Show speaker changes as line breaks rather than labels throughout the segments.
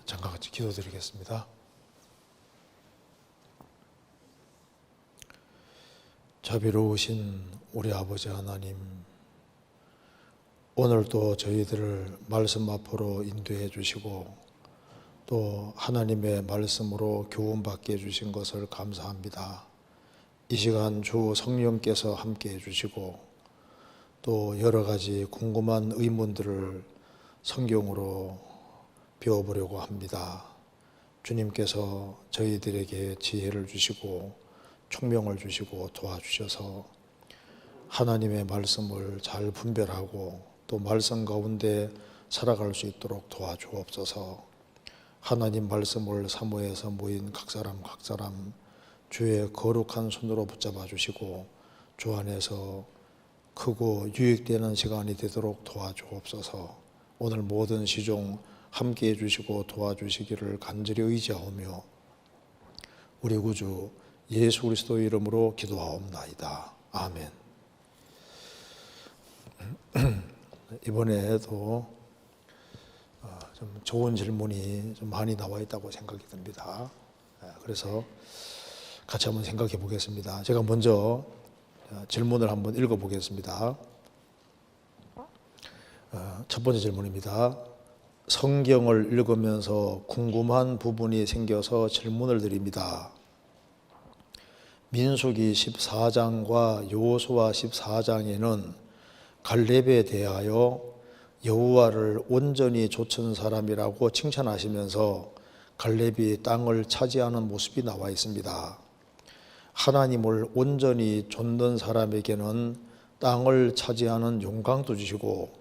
잠깐 같이 기도드리겠습니다. 자비로우신 우리 아버지 하나님, 오늘도 저희들을 말씀 앞으로 인도해 주시고 또 하나님의 말씀으로 교훈받게 해주신 것을 감사합니다. 이 시간 주 성령께서 함께 해주시고 또 여러 가지 궁금한 의문들을 성경으로 배워보려고 합니다. 주님께서 저희들에게 지혜를 주시고 총명을 주시고 도와주셔서 하나님의 말씀을 잘 분별하고 또 말씀 가운데 살아갈 수 있도록 도와주옵소서. 하나님 말씀을 사모해서 모인 각 사람 주의 거룩한 손으로 붙잡아 주시고 주 안에서 크고 유익되는 시간이 되도록 도와주옵소서. 오늘 모든 시종 함께해 주시고 도와주시기를 간절히 의지하오며 우리 구주 예수 그리스도의 이름으로 기도하옵나이다. 아멘. 이번에도 좀 좋은 질문이 좀 많이 나와 있다고 생각이 듭니다. 그래서 같이 한번 생각해 보겠습니다. 제가 먼저 질문을 한번 읽어 보겠습니다. 첫 번째 질문입니다. 성경을 읽으면서 궁금한 부분이 생겨서 질문을 드립니다. 민수기 14장과 여호수아 14장에는 갈렙에 대하여 여호와를 온전히 좇은 사람이라고 칭찬하시면서 갈렙이 땅을 차지하는 모습이 나와 있습니다. 하나님을 온전히 좇는 사람에게는 땅을 차지하는 영광도 주시고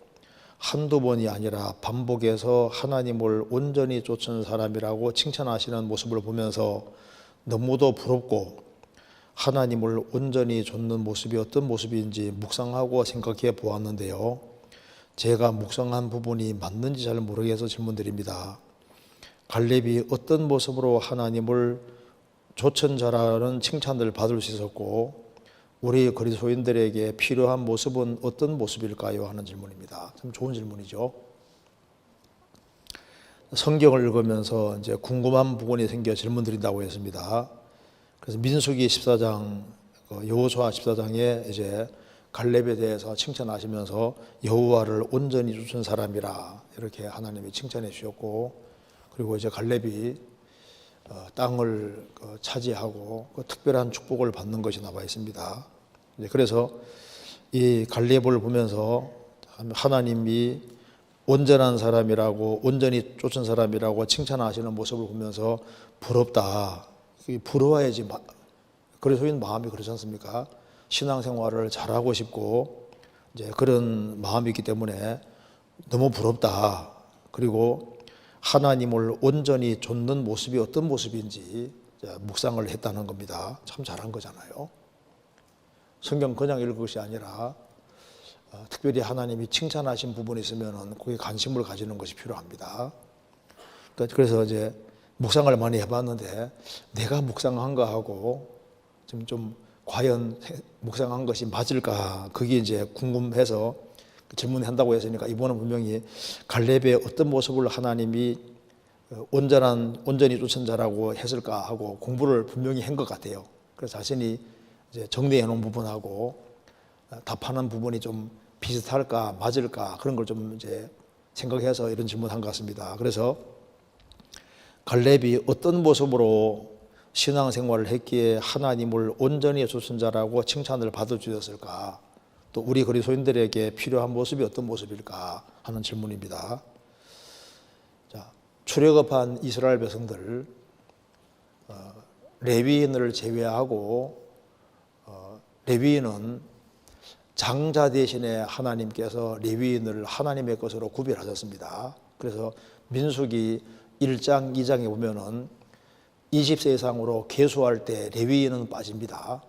한두 번이 아니라 반복해서 하나님을 온전히 좇은 사람이라고 칭찬하시는 모습을 보면서 너무도 부럽고 하나님을 온전히 좇는 모습이 어떤 모습인지 묵상하고 생각해 보았는데요. 제가 묵상한 부분이 맞는지 잘 모르겠어서 질문드립니다. 갈렙이 어떤 모습으로 하나님을 좇은 자라는 칭찬을 받을 수 있었고 우리 그리스도인들에게 필요한 모습은 어떤 모습일까요? 하는 질문입니다. 참 좋은 질문이죠. 성경을 읽으면서 이제 궁금한 부분이 생겨 질문 드린다고 했습니다. 그래서 민수기 14장, 여호수아 14장에 이제 갈렙에 대해서 칭찬하시면서 여호와를 온전히 좇은 사람이라 이렇게 하나님이 칭찬해 주셨고 그리고 이제 갈렙이 땅을 차지하고 특별한 축복을 받는 것이 나와 있습니다. 그래서 이 갈렙을 보면서 하나님이 온전한 사람이라고 온전히 좇은 사람이라고 칭찬하시는 모습을 보면서 부럽다. 부러워야지 그리스도인 마음이 그렇지 않습니까? 신앙생활을 잘하고 싶고 이제 그런 마음이 있기 때문에 너무 부럽다. 그리고 하나님을 온전히 좇는 모습이 어떤 모습인지 묵상을 했다는 겁니다. 참 잘한 거잖아요. 성경 그냥 읽을 것이 아니라 특별히 하나님이 칭찬하신 부분이 있으면 거기에 관심을 가지는 것이 필요합니다. 그래서 이제 묵상을 많이 해봤는데 내가 묵상한 거하고 좀 과연 묵상한 것이 맞을까 그게 이제 궁금해서 질문한다고 했으니까 이번은 분명히 갈렙의 어떤 모습을 하나님이 온전히 좇은 자라고 했을까 하고 공부를 분명히 한 것 같아요. 그래서 자신이 이제 정리해 놓은 부분하고 답하는 부분이 좀 비슷할까 맞을까 그런 걸 좀 이제 생각해서 이런 질문한 것 같습니다. 그래서 갈렙이 어떤 모습으로 신앙생활을 했기에 하나님을 온전히 좇은 자라고 칭찬을 받아주셨을까? 또 우리 그리스도인들에게 필요한 모습이 어떤 모습일까 하는 질문입니다. 자, 출애굽한 이스라엘 백성들 레위인을 제외하고 레위인은 장자 대신에 하나님께서 레위인을 하나님의 것으로 구별하셨습니다. 그래서 민수기 1장, 2장에 보면은 20세 이상으로 계수할 때 레위인은 빠집니다.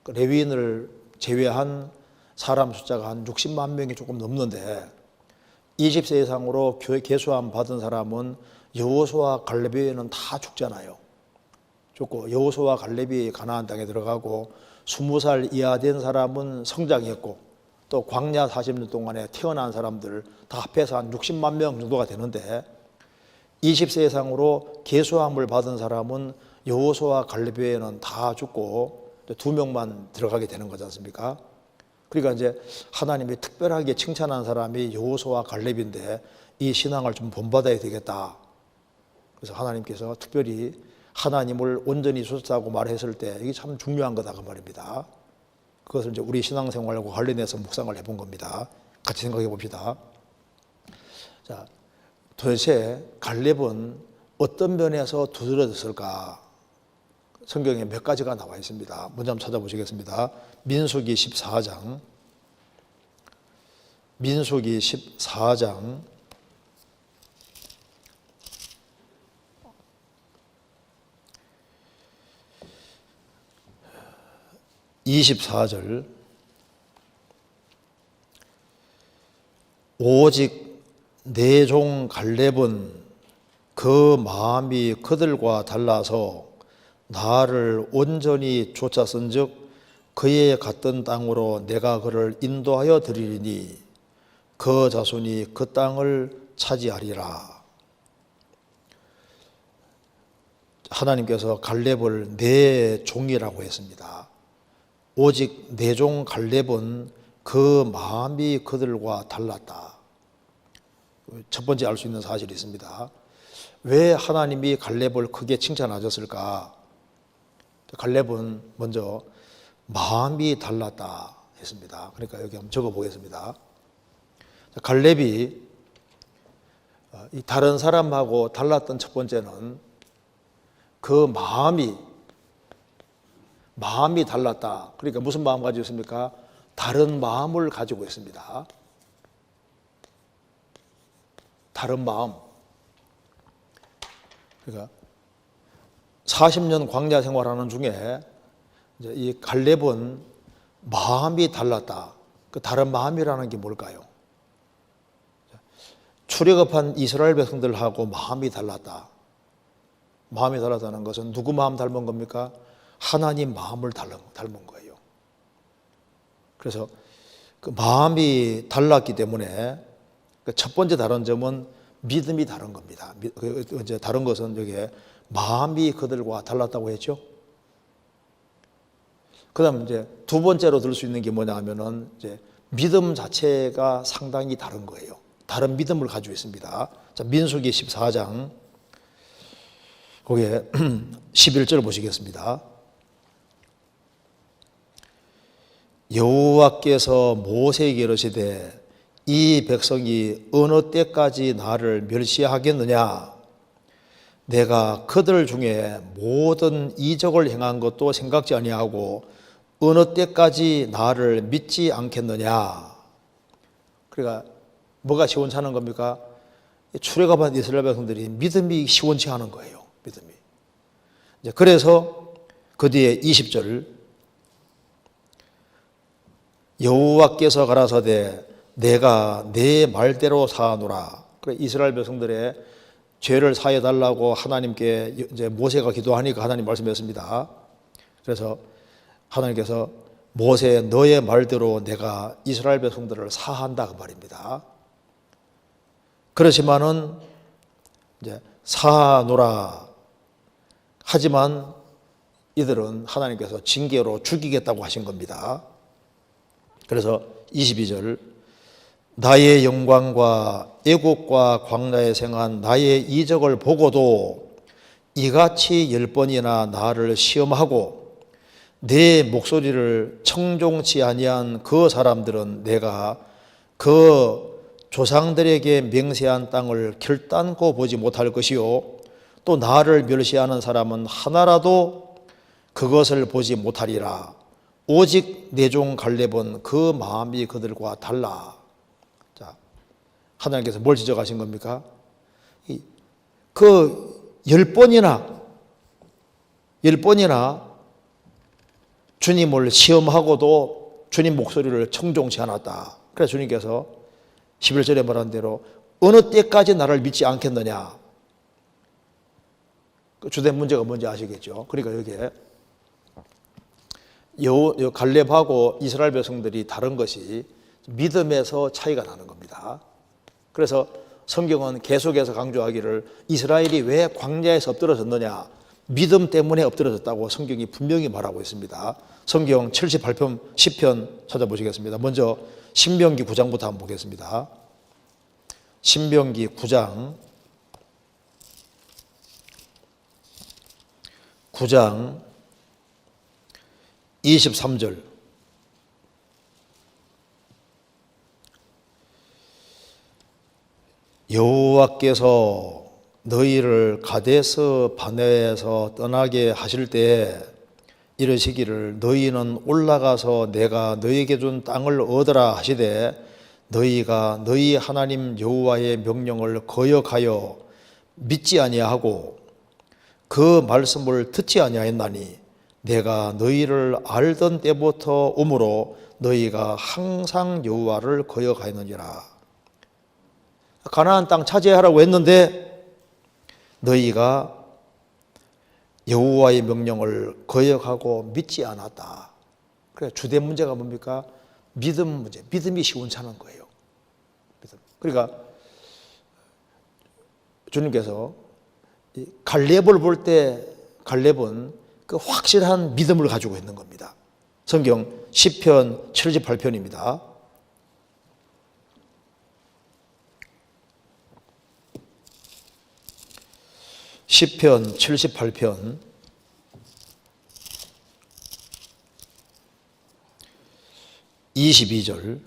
레위인을 제외한 사람 숫자가 한 60만 명이 조금 넘는데 20세 이상으로 계수함 받은 사람은 여호수아 갈렙에는 다 죽잖아요. 죽고 여호수아 갈렙이 가나안 땅에 들어가고 20살 이하 된 사람은 성장했고 또 광야 40년 동안에 태어난 사람들 다 합해서 한 60만 명 정도가 되는데 20세 이상으로 계수함을 받은 사람은 여호수아와 갈렙 외에는 다 죽고 2명만 들어가게 되는 거지 않습니까? 그러니까 이제 하나님이 특별하게 칭찬한 사람이 여호수아와 갈렙인데 이 신앙을 좀 본받아야 되겠다. 그래서 하나님께서 특별히 하나님을 온전히 좇았다고 말했을 때 이게 참 중요한 거다 그 말입니다. 그것을 이제 우리 신앙생활과 관련해서 묵상을 해본 겁니다. 같이 생각해 봅시다. 자, 도대체 갈렙은 어떤 면에서 두드러졌을까? 성경에 몇 가지가 나와 있습니다. 먼저 한번 찾아보시겠습니다. 민수기 14장. 민수기 14장 24절. 오직 내 종 갈렙은 그 마음이 그들과 달라서 나를 온전히 좇았은즉 그의 갔던 땅으로 내가 그를 인도하여 드리리니 그 자손이 그 땅을 차지하리라. 하나님께서 갈렙을 내 종이라고 했습니다. 오직 내 종 갈렙은 그 마음이 그들과 달랐다. 첫 번째 알 수 있는 사실이 있습니다. 왜 하나님이 갈렙을 크게 칭찬하셨을까? 갈렙은 먼저 마음이 달랐다 했습니다. 그러니까 여기 한번 적어 보겠습니다. 갈렙이 다른 사람하고 달랐던 첫 번째는 그 마음이 달랐다. 그러니까 무슨 마음 가지고 있습니까? 다른 마음을 가지고 있습니다. 다른 마음. 그러니까 40년 광야 생활하는 중에 이제 이 갈렙은 마음이 달랐다. 그 다른 마음이라는 게 뭘까요? 출애굽한 이스라엘 백성들하고 마음이 달랐다. 마음이 달랐다는 것은 누구 마음 닮은 겁니까? 하나님 마음을 닮은 거예요. 그래서 그 마음이 달랐기 때문에 첫 번째 다른 점은 믿음이 다른 겁니다. 이제 다른 것은 여기에 마음이 그들과 달랐다고 했죠. 그다음 이제 두 번째로 들 수 있는 게 뭐냐 하면은 이제 믿음 자체가 상당히 다른 거예요. 다른 믿음을 가지고 있습니다. 자, 민수기 14장 거기에 11절 보시겠습니다. 여호와께서 모세에게 이르시되 이 백성이 어느 때까지 나를 멸시하겠느냐? 내가 그들 중에 모든 이적을 행한 것도 생각지 아니하고 어느 때까지 나를 믿지 않겠느냐? 그러니까 뭐가 시원찮은 겁니까? 출애굽한 이스라엘 백성들이 믿음이 시원치 않은 거예요. 믿음이. 이제 그래서 그 뒤에 20절 여호와께서 가라사대 내가 내 말대로 사하노라. 그래 이스라엘 백성들의 죄를 사해 달라고 하나님께 이제 모세가 기도하니까 하나님 말씀했습니다. 그래서 하나님께서 모세 너의 말대로 내가 이스라엘 백성들을 사한다 그 말입니다. 그렇지만은 이제 사하노라 하지만 이들은 하나님께서 징계로 죽이겠다고 하신 겁니다. 그래서 22절 나의 영광과 애국과 광야에 생한 나의 이적을 보고도 이같이 10번이나 나를 시험하고 내 목소리를 청종치 아니한 그 사람들은 내가 그 조상들에게 맹세한 땅을 결단코 보지 못할 것이요 또 나를 멸시하는 사람은 하나라도 그것을 보지 못하리라. 오직 내 종 갈렙은 그 마음이 그들과 달라. 자, 하나님께서 뭘 지적하신 겁니까? 그 10번이나 주님을 시험하고도 주님 목소리를 청종치 않았다. 그래서 주님께서 11절에 말한 대로 어느 때까지 나를 믿지 않겠느냐. 그 주된 문제가 뭔지 아시겠죠? 그러니까 여기에 갈렙하고 이스라엘 백성들이 다른 것이 믿음에서 차이가 나는 겁니다. 그래서 성경은 계속해서 강조하기를 이스라엘이 왜 광야에서 엎드러졌느냐, 믿음 때문에 엎드러졌다고 성경이 분명히 말하고 있습니다. 성경 78편 10편 찾아보시겠습니다. 먼저 신명기 9장부터 한번 보겠습니다. 신명기 9장 23절. 여호와께서 너희를 가데스 바네에서 떠나게 하실 때에 이르시기를 너희는 올라가서 내가 너희에게 준 땅을 얻으라 하시되 너희가 너희 하나님 여호와의 명령을 거역하여 믿지 아니하고 그 말씀을 듣지 아니하였나니 내가 너희를 알던 때부터 오므로 너희가 항상 여호와를 거역하였느니라. 가나안 땅 차지하라고 했는데 너희가 여호와의 명령을 거역하고 믿지 않았다. 그래, 주된 문제가 뭡니까? 믿음 문제. 믿음이 시원찮은 거예요. 믿음. 그러니까 주님께서 갈렙을 볼 때 갈렙은 그 확실한 믿음을 가지고 있는 겁니다. 성경 10편 78편입니다. 시편 78편 22절.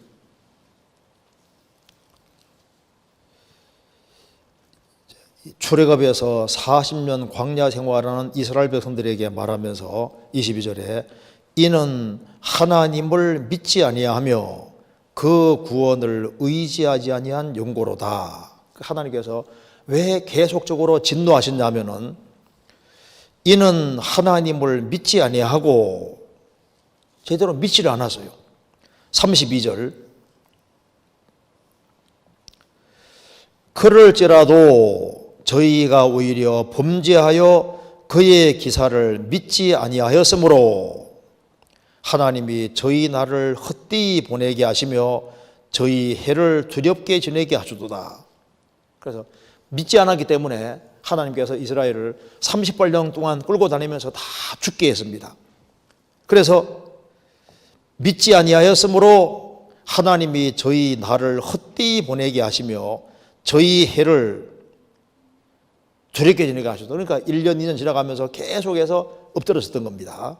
출애굽에서 40년 광야 생활하는 이스라엘 백성들에게 말하면서 22절에 이는 하나님을 믿지 아니하며 그 구원을 의지하지 아니한 용고로다. 하나님께서 왜 계속적으로 진노하셨냐면은 이는 하나님을 믿지 아니하고 제대로 믿지를 않았어요. 32절. 그럴지라도 저희가 오히려 범죄하여 그의 기사를 믿지 아니하였으므로 하나님이 저희 날을 헛되이 보내게 하시며 저희 해를 두렵게 지내게 하시도다. 그래서 믿지 않았기 때문에 하나님께서 이스라엘을 38년 동안 끌고 다니면서 다 죽게 했습니다. 그래서 믿지 아니하였으므로 하나님이 저희 날을 헛되이 보내게 하시며 저희 해를 두렵게 지내게 하시다. 그러니까 1년, 2년 지나가면서 계속해서 엎드렸었던 겁니다.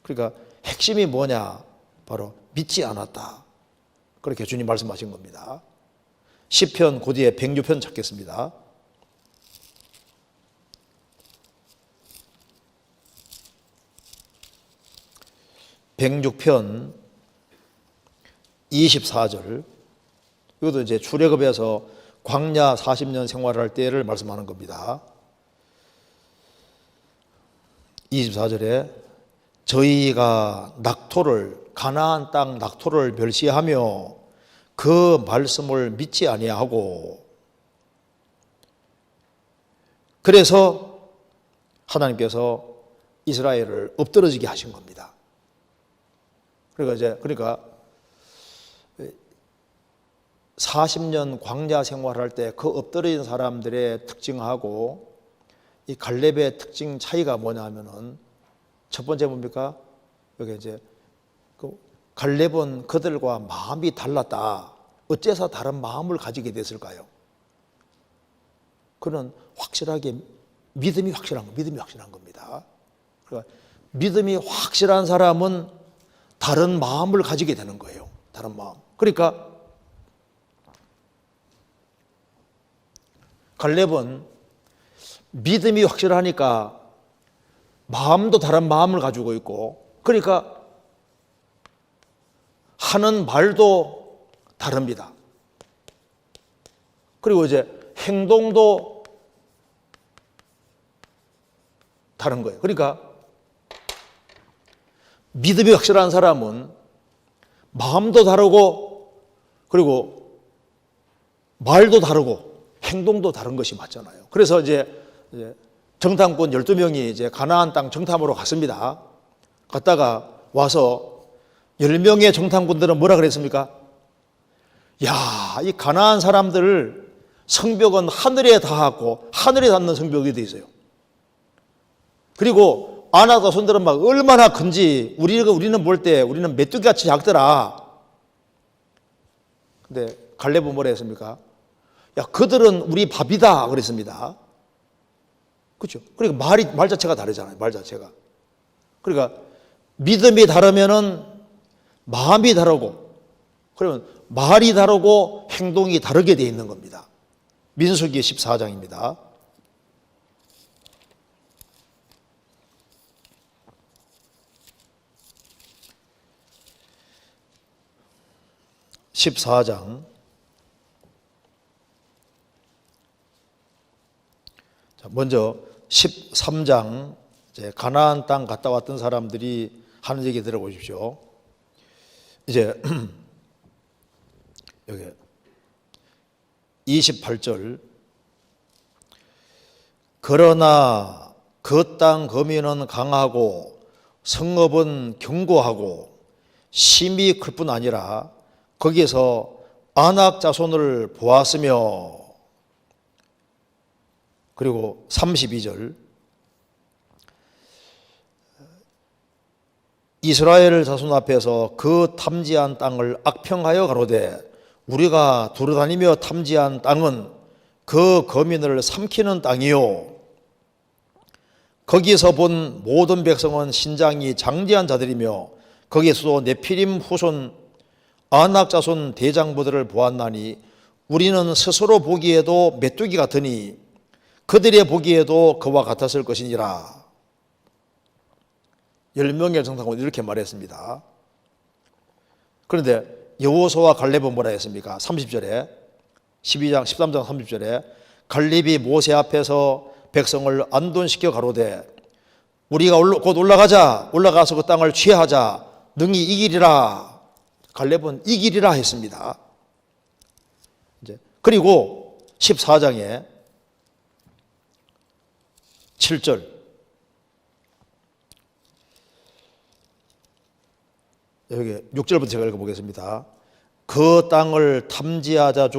그러니까 핵심이 뭐냐? 바로 믿지 않았다. 그렇게 주님 말씀하신 겁니다. 시편 그 뒤에 106편 찾겠습니다. (106편) 24절. 이것도 이제 출애굽에서 광야 40년 생활할 때를 말씀하는 겁니다. 24절에 저희가 낙토를 가나안 땅 낙토를 멸시하며 그 말씀을 믿지 아니하고 그래서 하나님께서 이스라엘을 엎드러지게 하신 겁니다. 그러니까 40년 광야 생활할 때 그 엎드려진 사람들의 특징하고 이 갈렙의 특징 차이가 뭐냐면은 첫 번째 뭡니까? 여기 이제 그 갈렙은 그들과 마음이 달랐다. 어째서 다른 마음을 가지게 됐을까요? 그는 확실하게 믿음이 확실한 겁니다. 그러니까 믿음이 확실한 사람은 다른 마음을 가지게 되는 거예요. 다른 마음. 그러니까 갈렙은 믿음이 확실하니까 마음도 다른 마음을 가지고 있고 그러니까 하는 말도 다릅니다. 그리고 이제 행동도 다른 거예요. 그러니까 믿음이 확실한 사람은 마음도 다르고 그리고 말도 다르고 행동도 다른 것이 맞잖아요. 그래서 이제 정탐꾼 12명이 이제 가나안 땅 정탐으로 갔습니다. 갔다가 와서 10명의 정탐꾼들은 뭐라 그랬습니까? 야, 이 가나안 사람들을 성벽은 하늘에 닿았고 하늘에 닿는 성벽이 돼 있어요. 그리고 아낙 자손들은 막 얼마나 큰지 우리는 볼 때 우리는 메뚜기같이 작더라. 근데 갈렙은 뭐라 했습니까? 야, 그들은 우리 밥이다 그랬습니다. 그렇죠? 그러니까 말 자체가 다르잖아요. 말 자체가. 그러니까 믿음이 다르면은 마음이 다르고, 그러면 말이 다르고 행동이 다르게 되어 있는 겁니다. 민수기 14장입니다. 14장. 먼저 13장 이제 가나안 땅 갔다 왔던 사람들이 하는 얘기 들어보십시오. 이제 여기 28절. 그러나 그 땅 거민은 강하고 성읍은 견고하고 심이 클 뿐 아니라 거기에서 아낙 자손을 보았으며, 그리고 32절. 이스라엘 자손 앞에서 그 탐지한 땅을 악평하여 가로되 우리가 두루다니며 탐지한 땅은 그 거민을 삼키는 땅이요 거기에서 본 모든 백성은 신장이 장대한 자들이며 거기에서도 네피림 후손 아낙 자손 대장부들을 보았나니 우리는 스스로 보기에도 메뚜기 같으니 그들의 보기에도 그와 같았을 것이니라. 10명의 정상은 이렇게 말했습니다. 그런데 여호수아와 갈렙은 뭐라 했습니까? 30절에 13장 30절에 갈렙이 모세 앞에서 백성을 안돈시켜 가로되 우리가 곧 올라가서 그 땅을 취하자 능히 이기리라. 갈렙은 이기리라 했습니다. 그리고 14장에 7절. 여기 6절부터 제가 읽어보겠습니다. 그 땅을 탐지한 자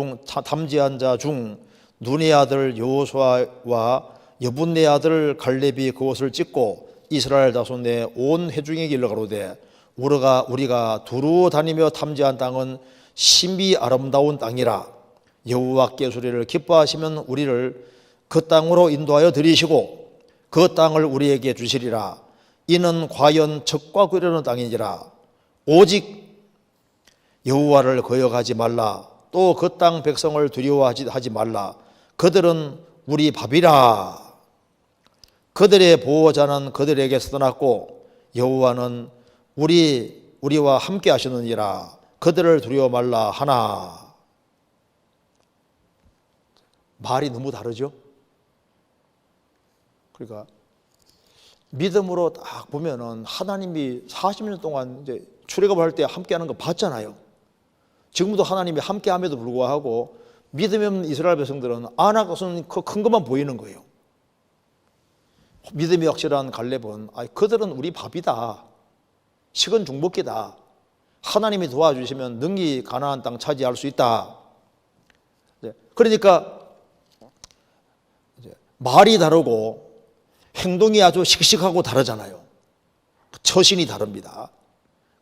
중 눈의 아들 여호수아와 여분네 아들 갈렙이 그곳을 찍고 이스라엘 자손의 온 회중에게 일러 가로되 우리가 두루 다니며 탐지한 땅은 심히 아름다운 땅이라. 여호와께 소리를 기뻐하시면 우리를 그 땅으로 인도하여 들이시고 그 땅을 우리에게 주시리라. 이는 과연 적과 끓이는 땅이니라. 오직 여호와를 거역하지 말라. 또 그 땅 백성을 두려워하지 말라. 그들은 우리 밥이라. 그들의 보호자는 그들에게서 떠났고 여호와는 우리와 함께 하시느니라. 그들을 두려워 말라 하나. 말이 너무 다르죠? 그러니까 믿음으로 딱 보면은 하나님이 40년 동안 이제 출애굽을 할 때 함께 하는 거 봤잖아요. 지금도 하나님이 함께 함에도 불구하고 믿음이 없는 이스라엘 백성들은 아낙 자손은 큰 것만 보이는 거예요. 믿음이 확실한 갈렙은 그들은 우리 밥이다. 식은 죽먹기다. 하나님이 도와주시면 능히 가나안 땅 차지할 수 있다. 그러니까 말이 다르고 행동이 아주 씩씩하고 다르잖아요. 처신이 다릅니다.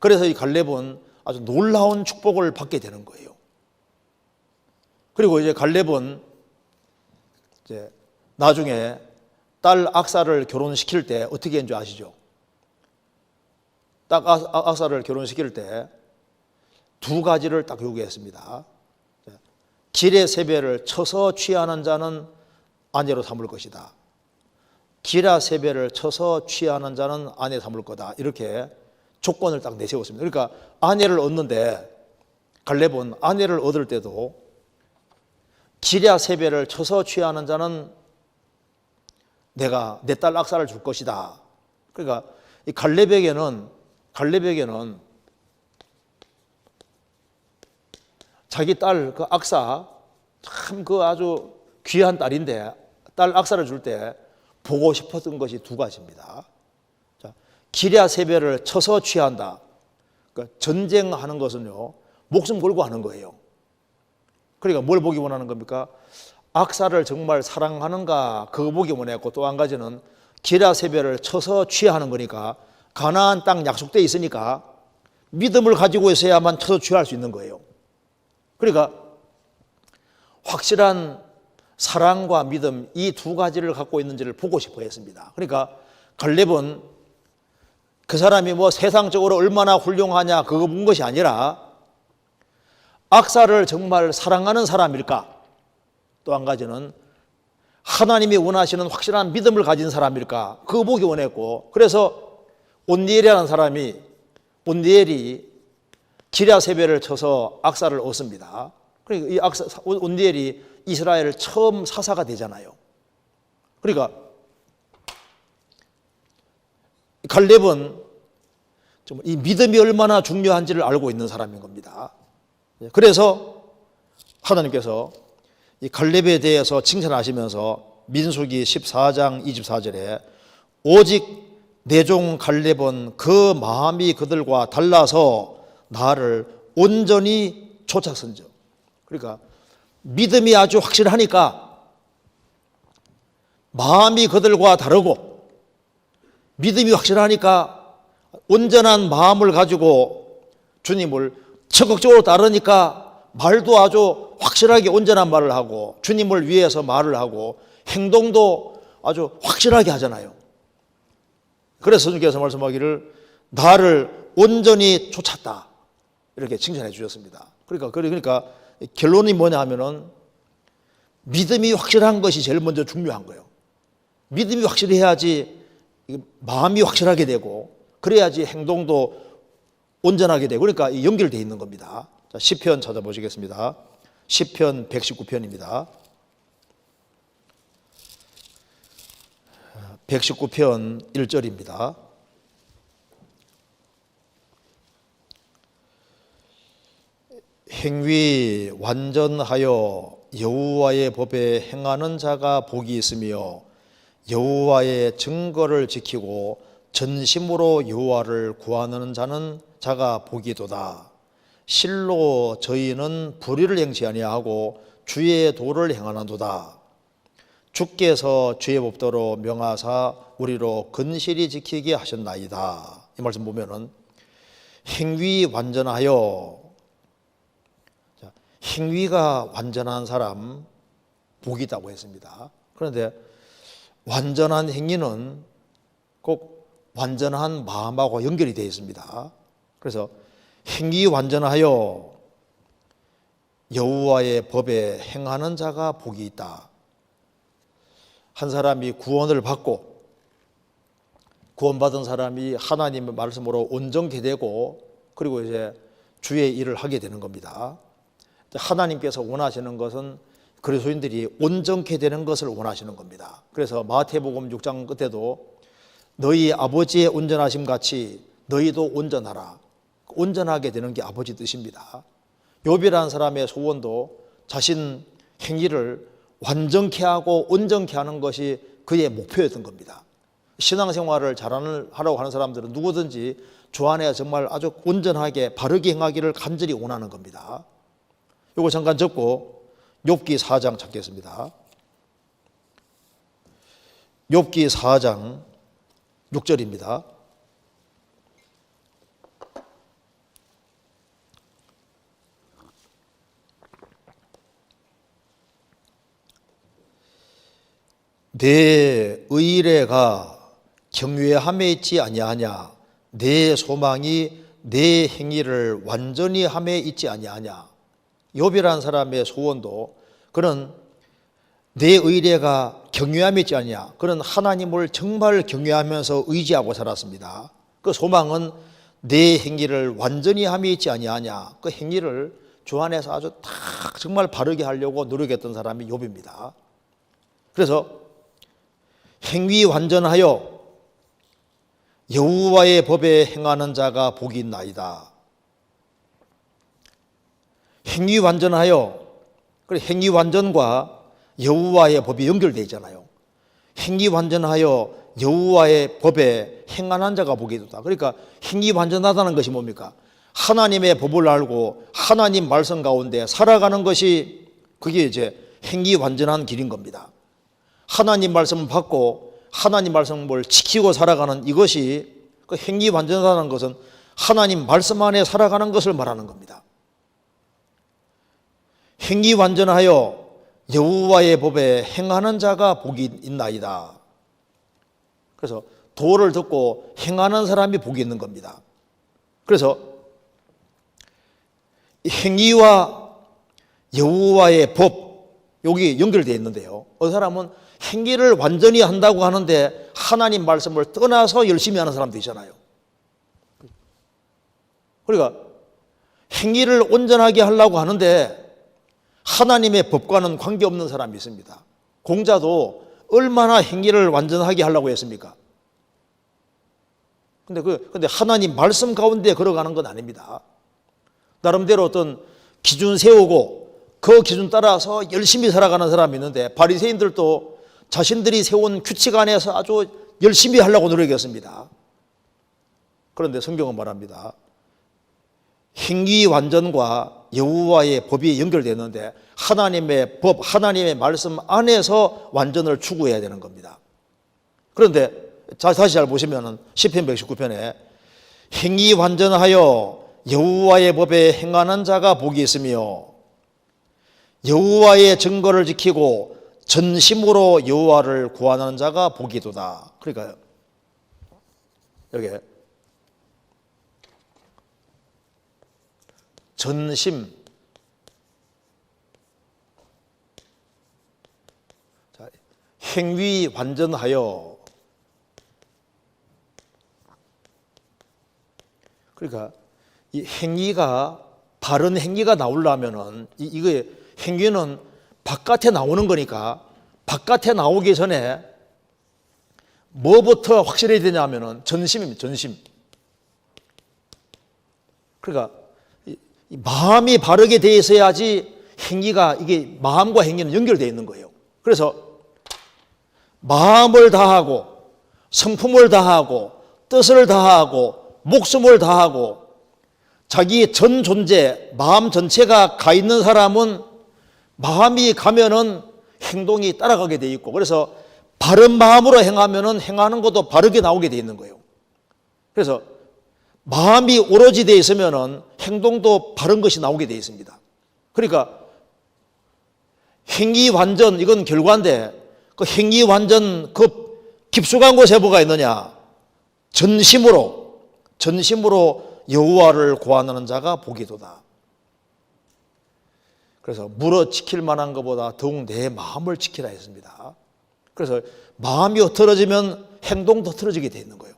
그래서 이 갈렙은 아주 놀라운 축복을 받게 되는 거예요. 그리고 이제 갈렙은 이제 나중에 딸 악사를 결혼시킬 때 어떻게 했는지 아시죠? 딱 악사를 결혼시킬 때 두 가지를 딱 요구했습니다. 길의 세배를 쳐서 취하는 자는 아내로 삼을 것이다. 기라 세배를 쳐서 취하는 자는 아내 삼을 거다. 이렇게 조건을 딱 내세웠습니다. 그러니까 아내를 얻는데 갈렙은 아내를 얻을 때도 기라 세배를 쳐서 취하는 자는 내가 내 딸 악사를 줄 것이다. 그러니까 이 갈렙에게는 자기 딸 그 악사 참 그 아주 귀한 딸인데 딸 악사를 줄 때 보고 싶었던 것이 두 가지입니다. 자, 기랴 세배를 쳐서 취한다. 그러니까 전쟁하는 것은요 목숨 걸고 하는 거예요. 그러니까 뭘 보기 원하는 겁니까? 악사를 정말 사랑하는가 그거 보기 원했고, 또 한 가지는 기라세벨을 쳐서 취하는 거니까 가나안 땅 약속돼 있으니까 믿음을 가지고 있어야만 쳐서 취할 수 있는 거예요. 그러니까 확실한 사랑과 믿음 이 두 가지를 갖고 있는지를 보고 싶어 했습니다. 그러니까 갈렙은 그 사람이 뭐 세상적으로 얼마나 훌륭하냐 그거 본 것이 아니라 악사를 정말 사랑하는 사람일까, 또 한 가지는 하나님이 원하시는 확실한 믿음을 가진 사람일까 그거 보기 원했고, 그래서 온니엘이라는 사람이 온니엘이 기랴세벨을 쳐서 악사를 얻습니다. 그러니까 이 온니엘이 이스라엘 처음 사사가 되잖아요. 그러니까 갈렙은 이 믿음이 얼마나 중요한지를 알고 있는 사람인 겁니다. 그래서 하나님께서 이 갈렙에 대해서 칭찬하시면서 민수기 14장 24절에 오직 내 종 갈렙은 그 마음이 그들과 달라서 나를 온전히 쫓았은즉. 그러니까 믿음이 아주 확실하니까 마음이 그들과 다르고, 믿음이 확실하니까 온전한 마음을 가지고 주님을 적극적으로 따르니까 말도 아주 확실하게 온전한 말을 하고 주님을 위해서 말을 하고 행동도 아주 확실하게 하잖아요. 그래서 주님께서 말씀하기를 나를 온전히 쫓았다 이렇게 칭찬해 주셨습니다. 그러니까 결론이 뭐냐 하면은 믿음이 확실한 것이 제일 먼저 중요한 거예요. 믿음이 확실해야지 마음이 확실하게 되고, 그래야지 행동도 온전하게 되고, 그러니까 연결되어 있는 겁니다. 자, 시편 찾아보시겠습니다. 시편 119편입니다. 119편 1절입니다. 행위 완전하여 여호와의 법에 행하는 자가 복이 있으며 여호와의 증거를 지키고 전심으로 여호와를 구하는 자가 복이도다. 실로 저희는 불의를 행치 아니하고 주의 도를 행하는도다. 주께서 주의 법도로 명하사 우리로 근실히 지키게 하셨나이다. 이 말씀 보면은 행위 완전하여, 행위가 완전한 사람 복이 있다고 했습니다. 그런데 완전한 행위는 꼭 완전한 마음하고 연결이 되어 있습니다. 그래서 행위 완전하여 여호와의 법에 행하는 자가 복이 있다. 한 사람이 구원을 받고 구원받은 사람이 하나님의 말씀으로 온전케 되고, 그리고 이제 주의 일을 하게 되는 겁니다. 하나님께서 원하시는 것은 그리스도인들이 온전케 되는 것을 원하시는 겁니다. 그래서 마태복음 6장 끝에도 너희 아버지의 온전하심 같이 너희도 온전하라. 온전하게 되는 게 아버지 뜻입니다. 욥이라는 사람의 소원도 자신 행위를 완전케 하고 온전케 하는 것이 그의 목표였던 겁니다. 신앙생활을 하라고 하는 사람들은 누구든지 주 안에 정말 아주 온전하게 바르게 행하기를 간절히 원하는 겁니다. 이거 잠깐 접고 욥기 4장 찾겠습니다. 욥기 4장 6절입니다. 내 의례가 경외함에 있지 아니하냐, 내 소망이 내 행위를 완전히 함에 있지 아니하냐. 욥이라는 사람의 소원도 그는 내 의례가 경외함에 있지 않냐, 그는 하나님을 정말 경외하면서 의지하고 살았습니다. 그 소망은 내 행위를 완전히 함에 있지 아니하냐, 그 행위를 주 안에서 아주 딱 정말 바르게 하려고 노력했던 사람이 욥입니다. 그래서 행위 완전하여 여호와의 법에 행하는 자가 복이 있나이다. 행위 완전하여, 그래 행위 완전과 여호와의 법이 연결되어 있잖아요. 행위 완전하여 여호와의 법에 행하는 자가 복이 있다. 그러니까 행위 완전하다는 것이 뭡니까? 하나님의 법을 알고 하나님 말씀 가운데 살아가는 것이, 그게 이제 행위 완전한 길인 겁니다. 하나님 말씀을 받고 하나님 말씀을 지키고 살아가는 이것이, 그 행위 완전하다는 것은 하나님 말씀 안에 살아가는 것을 말하는 겁니다. 행위 완전하여 여호와의 법에 행하는 자가 복이 있나이다. 그래서 도를 듣고 행하는 사람이 복이 있는 겁니다. 그래서 행위와 여호와의 법, 여기 연결되어 있는데요. 어떤 사람은 행위를 완전히 한다고 하는데 하나님 말씀을 떠나서 열심히 하는 사람도 있잖아요. 그러니까 행위를 온전하게 하려고 하는데 하나님의 법과는 관계없는 사람이 있습니다. 공자도 얼마나 행위를 완전하게 하려고 했습니까? 근데 하나님 말씀 가운데 걸어가는 건 아닙니다. 나름대로 어떤 기준 세우고 그 기준 따라서 열심히 살아가는 사람이 있는데, 바리새인들도 자신들이 세운 규칙 안에서 아주 열심히 하려고 노력했습니다. 그런데 성경은 말합니다. 행위 완전과 여호와의 법이 연결되는데 하나님의 법, 하나님의 말씀 안에서 완전을 추구해야 되는 겁니다. 그런데 다시 잘 보시면 시편 119편에 행위 완전하여 여호와의 법에 행하는 자가 복이 있으며 여호와의 증거를 지키고 전심으로 여호와를 구하는 자가 복이도다. 그러니까 여기 전심, 행위 완전하여, 그러니까 이 행위가, 바른 행위가 나오려면은 이거 행위는 바깥에 나오는 거니까 바깥에 나오기 전에 뭐부터 확실해야 되냐면은 전심입니다. 전심. 그러니까 마음이 바르게 돼 있어야지 행위가, 이게 마음과 행위는 연결되어 있는 거예요. 그래서 마음을 다하고 성품을 다하고 뜻을 다하고 목숨을 다하고 자기 전 존재, 마음 전체가 가 있는 사람은 마음이 가면은 행동이 따라가게 돼 있고, 그래서 바른 마음으로 행하면은 행하는 것도 바르게 나오게 돼 있는 거예요. 그래서 마음이 오로지 돼 있으면은 행동도 바른 것이 나오게 돼 있습니다. 그러니까 행위 완전, 이건 결과인데 그 행위 완전 그 깊숙한 곳에 뭐가 있느냐? 전심으로 여호와를 구하는 자가 복이도다. 그래서 물어 지킬 만한 것보다 더욱 내 마음을 지키라 했습니다. 그래서 마음이 흐트러지면 행동도 흐트러지게 돼 있는 거예요.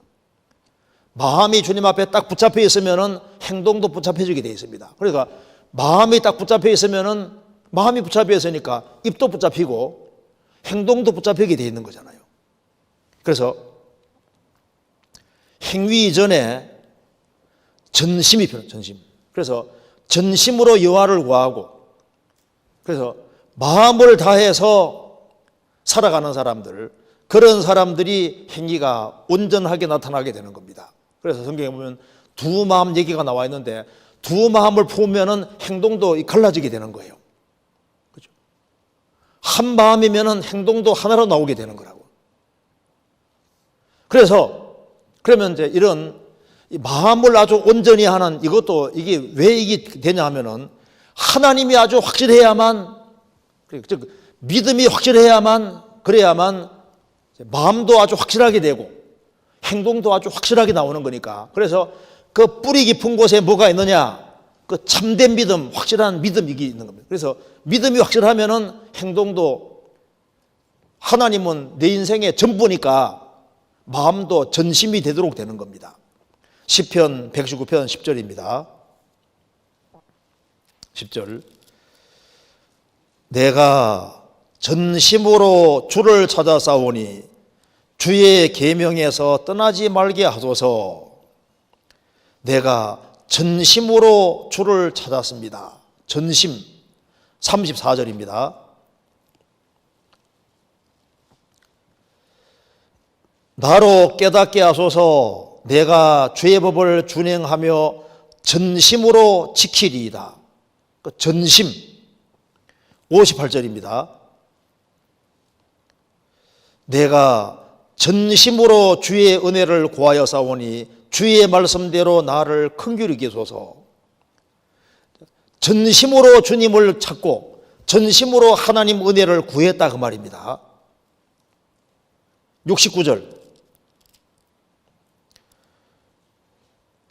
마음이 주님 앞에 딱 붙잡혀 있으면은 행동도 붙잡혀지게 돼 있습니다. 그러니까 마음이 딱 붙잡혀 있으면은, 마음이 붙잡혀 있으니까 입도 붙잡히고 행동도 붙잡히게 돼 있는 거잖아요. 그래서 행위 이전에 전심이 필요해요. 전심. 그래서 전심으로 여호와를 구하고, 그래서 마음을 다해서 살아가는 사람들, 그런 사람들이 행위가 온전하게 나타나게 되는 겁니다. 그래서 성경에 보면 두 마음 얘기가 나와 있는데, 두 마음을 품으면은 행동도 갈라지게 되는 거예요. 그렇죠? 한 마음이면은 행동도 하나로 나오게 되는 거라고. 그래서 그러면 이제 이런 마음을 아주 온전히 하는, 이것도 이게 왜 이게 되냐 하면은 하나님이 아주 확실해야만, 즉 믿음이 확실해야만, 그래야만 마음도 아주 확실하게 되고 행동도 아주 확실하게 나오는 거니까. 그래서 그 뿌리 깊은 곳에 뭐가 있느냐? 그 참된 믿음, 확실한 믿음이 있는 겁니다. 그래서 믿음이 확실하면은 행동도, 하나님은 내 인생의 전부니까 마음도 전심이 되도록 되는 겁니다. 시편 119편 10절입니다. 10절. 내가 전심으로 주를 찾아 싸우니 주의 계명에서 떠나지 말게 하소서. 내가 전심으로 주를 찾았습니다. 전심. 34절입니다. 나로 깨닫게 하소서. 내가 주의 법을 준행하며 전심으로 지키리이다. 전심, 58절입니다. 내가 전심으로 주의 은혜를 구하여 싸우니 주의 말씀대로 나를 긍휼히 여기소서. 전심으로 주님을 찾고 전심으로 하나님 은혜를 구했다 그 말입니다. 69절.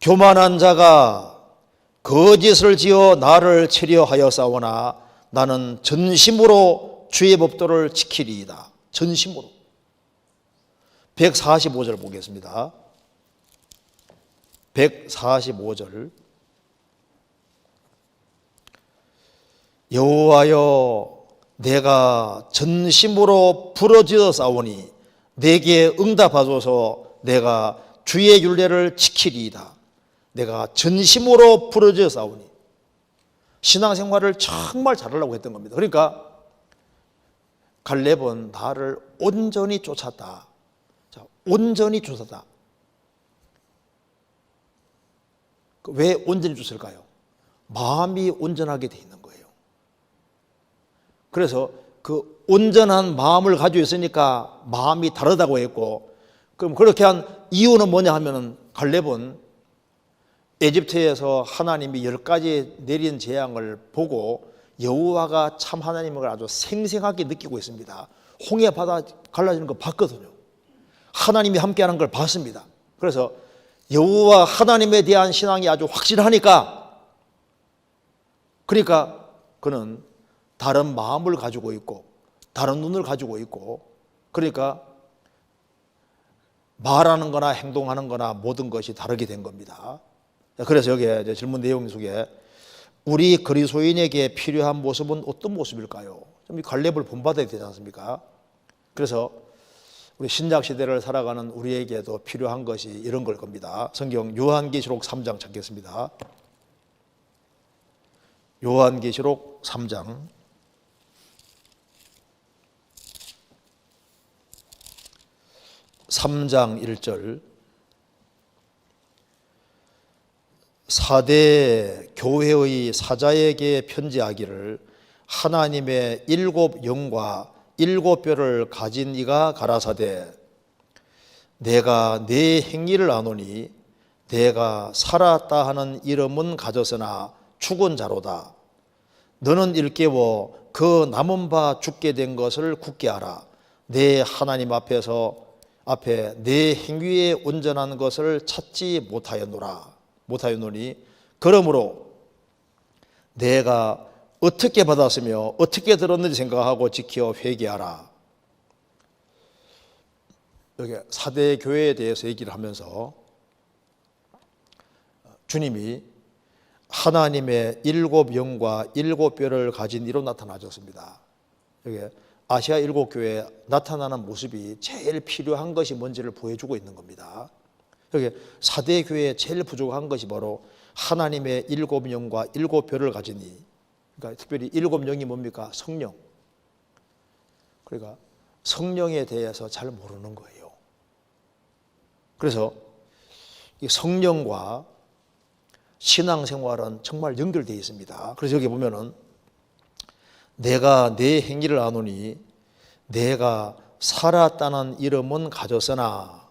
교만한 자가 거짓을 지어 나를 치려 하여싸우나 나는 전심으로 주의 법도를 지키리이다. 전심으로. 145절 보겠습니다. 145절. 여호와여, 내가 전심으로 부르짖어 싸우니 내게 응답하소서. 내가 주의 율례를 지키리이다. 내가 전심으로 부르짖어 싸우니. 신앙생활을 정말 잘하려고 했던 겁니다. 그러니까 갈렙은 나를 온전히 쫓았다. 자, 온전히 쫓았다. 왜 온전히 쫓을까요? 마음이 온전하게 돼 있는 거예요. 그래서 그 온전한 마음을 가지고 있으니까 마음이 다르다고 했고, 그럼 그렇게 한 이유는 뭐냐 하면은 갈렙은 에집트에서 하나님이 10가지 내린 재앙을 보고 여호와가 참 하나님을 아주 생생하게 느끼고 있습니다. 홍해 바다 갈라지는 거 봤거든요. 하나님이 함께하는 걸 봤습니다. 그래서 여호와 하나님에 대한 신앙이 아주 확실하니까, 그러니까 그는 다른 마음을 가지고 있고 다른 눈을 가지고 있고, 그러니까 말하는 거나 행동하는 거나 모든 것이 다르게 된 겁니다. 그래서 여기에 질문 내용 속에 우리 그리스도인에게 필요한 모습은 어떤 모습일까요? 좀 갈렙을 본받아야 되지 않습니까? 그래서 우리 신약 시대를 살아가는 우리에게도 필요한 것이 이런 걸 겁니다. 성경 요한계시록 3장 찾겠습니다. 요한계시록 3장 3장 1절. 사대 교회의 사자에게 편지하기를 하나님의 7 영과 7 뼈를 가진 이가 가라사대 내가 네 행위를 아노니 내가 살았다 하는 이름은 가졌으나 죽은 자로다. 너는 일깨워 그 남은 바 죽게 된 것을 굳게 하라. 내 하나님 앞에 내 행위에 온전한 것을 찾지 못하였노니 그러므로 내가 어떻게 받았으며 어떻게 들었는지 생각하고 지켜 회개하라. 여기 사대 교회에 대해서 얘기를 하면서 주님이 하나님의 7 영과 7 뼈를 가진 이로 나타나셨습니다. 여기 아시아 7교회에 나타나는 모습이 제일 필요한 것이 뭔지를 보여주고 있는 겁니다. 여기 사대 교회에 제일 부족한 것이 바로 하나님의 7 영과 7 뼈를 가지니, 그러니까 특별히 7 영이 뭡니까? 성령. 그러니까 성령에 대해서 잘 모르는 거예요. 그래서 이 성령과 신앙생활은 정말 연결되어 있습니다. 그래서 여기 보면은 내가 내 행위를 아노니 내가 살았다는 이름은 가졌으나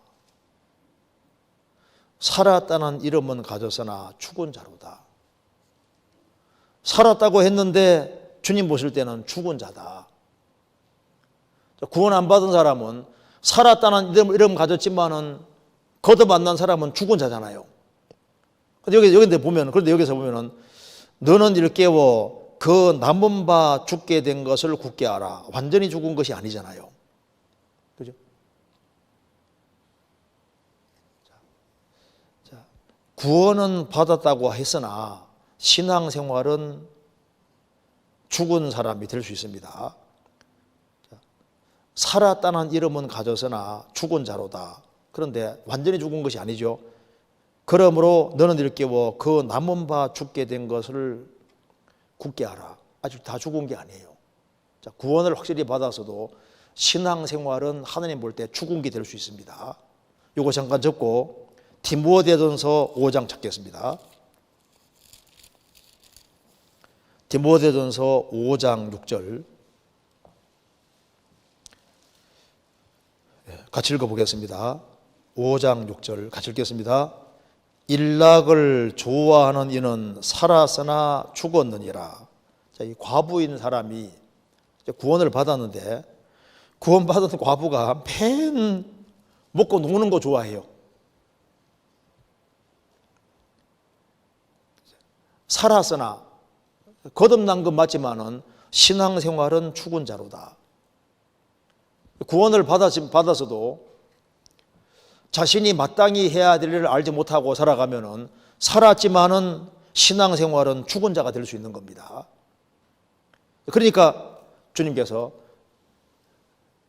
죽은 자로다. 살았다고 했는데 주님 보실 때는 죽은 자다. 구원 안 받은 사람은 살았다는 이름 가졌지만은 거듭 만난 사람은 죽은 자잖아요. 그런데 여기서 보면은 너는 일깨워 그 남은 바 죽게 된 것을 굳게 하라. 완전히 죽은 것이 아니잖아요. 그죠? 자, 구원은 받았다고 했으나 신앙생활은 죽은 사람이 될 수 있습니다. 살았다는 이름은 가졌으나 죽은 자로다. 그런데 완전히 죽은 것이 아니죠. 그러므로 너는 일깨워 그 남은 바 죽게 된 것을 굳게 하라. 아직 다 죽은 게 아니에요. 자, 구원을 확실히 받아서도 신앙생활은 하나님 볼 때 죽은 게 될 수 있습니다. 요거 잠깐 접고 디모데전서 5장 찾겠습니다. 디모데전서 5장 6절 같이 읽어보겠습니다. 5장 6절 같이 읽겠습니다. 일락을 좋아하는 이는 살았으나 죽었느니라. 자, 이 과부인 사람이 구원을 받았는데 구원받은 과부가 맨 먹고 노는 거 좋아해요. 살았으나 거듭난 건 맞지만은 신앙생활은 죽은 자로다. 구원을 받았어도 자신이 마땅히 해야 될 일을 알지 못하고 살아가면은 살았지만은 신앙생활은 죽은 자가 될 수 있는 겁니다. 그러니까 주님께서